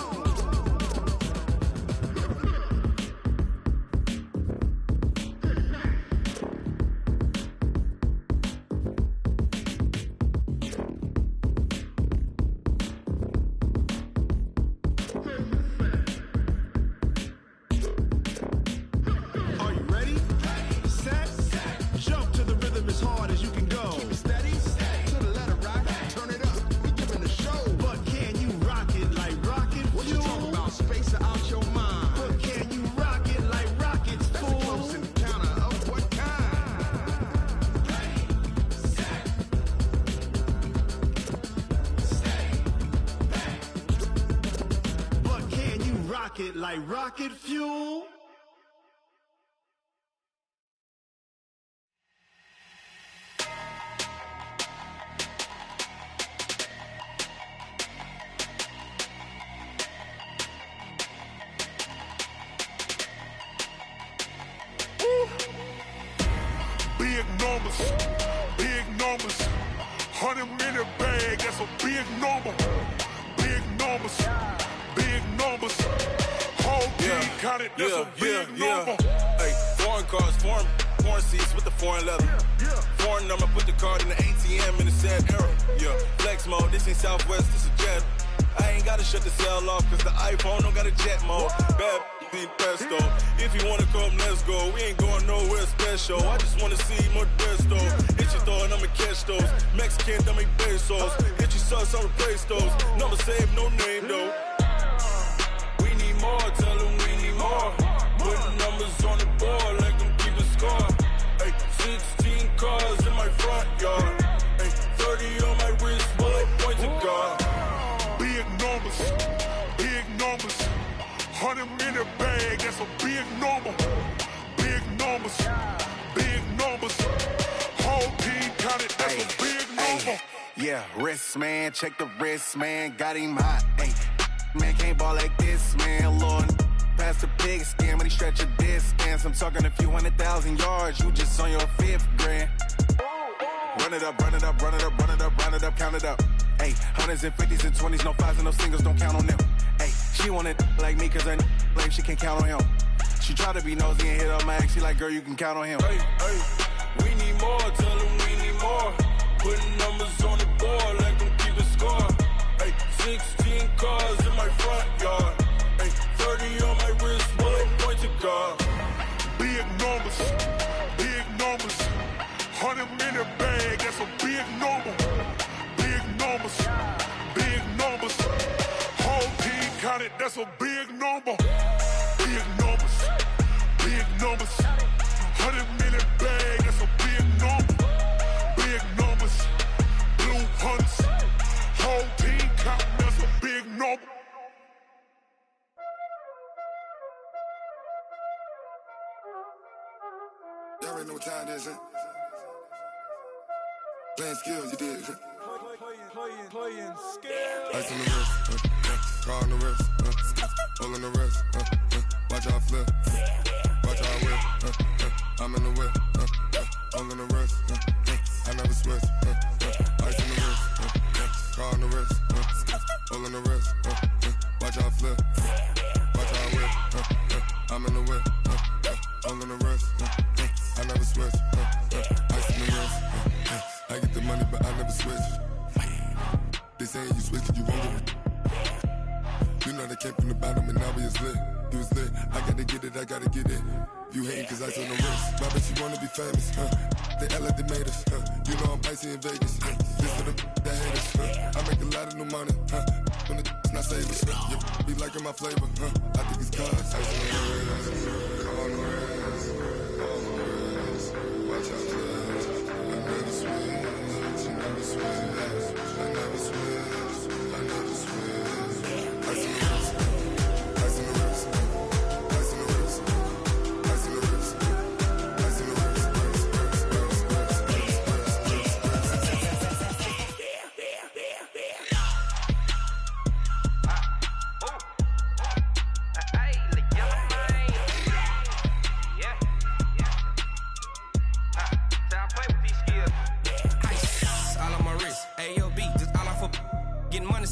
Are you ready? Set? Jump to the rhythm as hard as you can go. Keep it steady. To the letter, right? Turn it up. We giving the show. But can you rock it like rocket fuel? What you talking about? Space out your mind. But can you rock it like rockets, fool? That's a close encounter of what kind? But can you rock it like rocket fuel? Big numbers, 100 minute bag, that's a big number. Big numbers, whole team counted, that's a big number. Hey, foreign cars, foreign seats with the foreign leather. Foreign number, put the card in the ATM in the sad era. Yeah, flex mode, this ain't Southwest, this a jet. I ain't gotta shut the cell off, cause the iPhone don't got a jet mode. Bad need pesto. If you wanna come, let's go. We ain't going nowhere special. I just wanna see more pesto. Hit your thought, I'ma catch those. Mexican, dummy pesos. Hit your sus, I'll replace those. Number saved, no name though. We need more, tell them we need more. Putting numbers on the board like them keep a score. Hey, 16 cars in my front yard. Hey, 30 on my wrist, bullet point to God. Big numbers, 100 minute bag, that's a big number. Big numbers, whole team counted, that's a big number. Yeah, wrist man, check the wrist man, got him hot. Ay, man can't ball like this, man. Lord, past the pig skin when he stretch a distance. I'm talking a few 100,000 yards, you just on your 5th grand. Run it up, count it up. Ay, hundreds and 50s and 20s, no 5s and no singles, don't count on them. Ay, she want it like me, cause her blame, she can't count on him. She try to be nosy and hit up my ex, she like, girl, you can count on him. Hey, we need more, tell them we need more. Putting numbers on the board like them keep a score. Hey, 16 cars in my front yard. Hey, 30 on my wrist, bullet point to God. Big numbers, 100 minute bag, that's a big number. Big numbers, whole team counted, that's a big number. Big numbers, 100 minute bag, that's a big number. Big numbers, blue hunts, whole team counting, that's a big number. Y'all already know what time it is, huh? Playing skills, you did. Playing skills. Ice on the wrist, car on the wrist, hole in the wrist, watch how I flip, watch how I whip, I'm in the whip, hole in the wrist, I never switch, ice on the wrist, car on the wrist, hole in the wrist, watch how I flip, watch how I whip, I'm in the whip, hole in the wrist, I never switch, switch. They saying you switch, you won't get it. You know they came from the bottom and now we is lit. You was lit, I gotta get it, I gotta get it. You hating cause I took no risks. My bitch, you wanna be famous, They act like they made us, You know I'm icy in Vegas, This for the that hate us, I make a lot of new money, When it's not savers, You be liking my flavor, I think it's cause ice on the wrist, on the wrist, on the wrist. Watch out, cuz I never switch, I never switch, I never switch, I never switch. Ice on the wrist, ice on the wrist, ice on the wrist, ice on the wrist, ice on the wrist.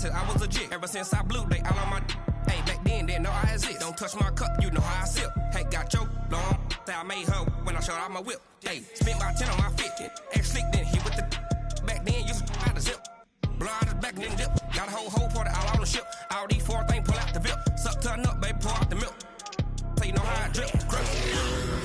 I was legit ever since I blew they all on my. Hey, back then didn't know I exist. Don't touch my cup, you know how I sip. Hey, got your long. Say I made her when I showed out my whip. Hey, spent my 10 on my 50. Ex slick then hit with the. Back then used to out the zip. Blow out the back then dip. Got a whole party all on the ship. All these 4 things pull out the VIP. Suck to a nut, baby, pour out the milk. So you know how I drip. Crush.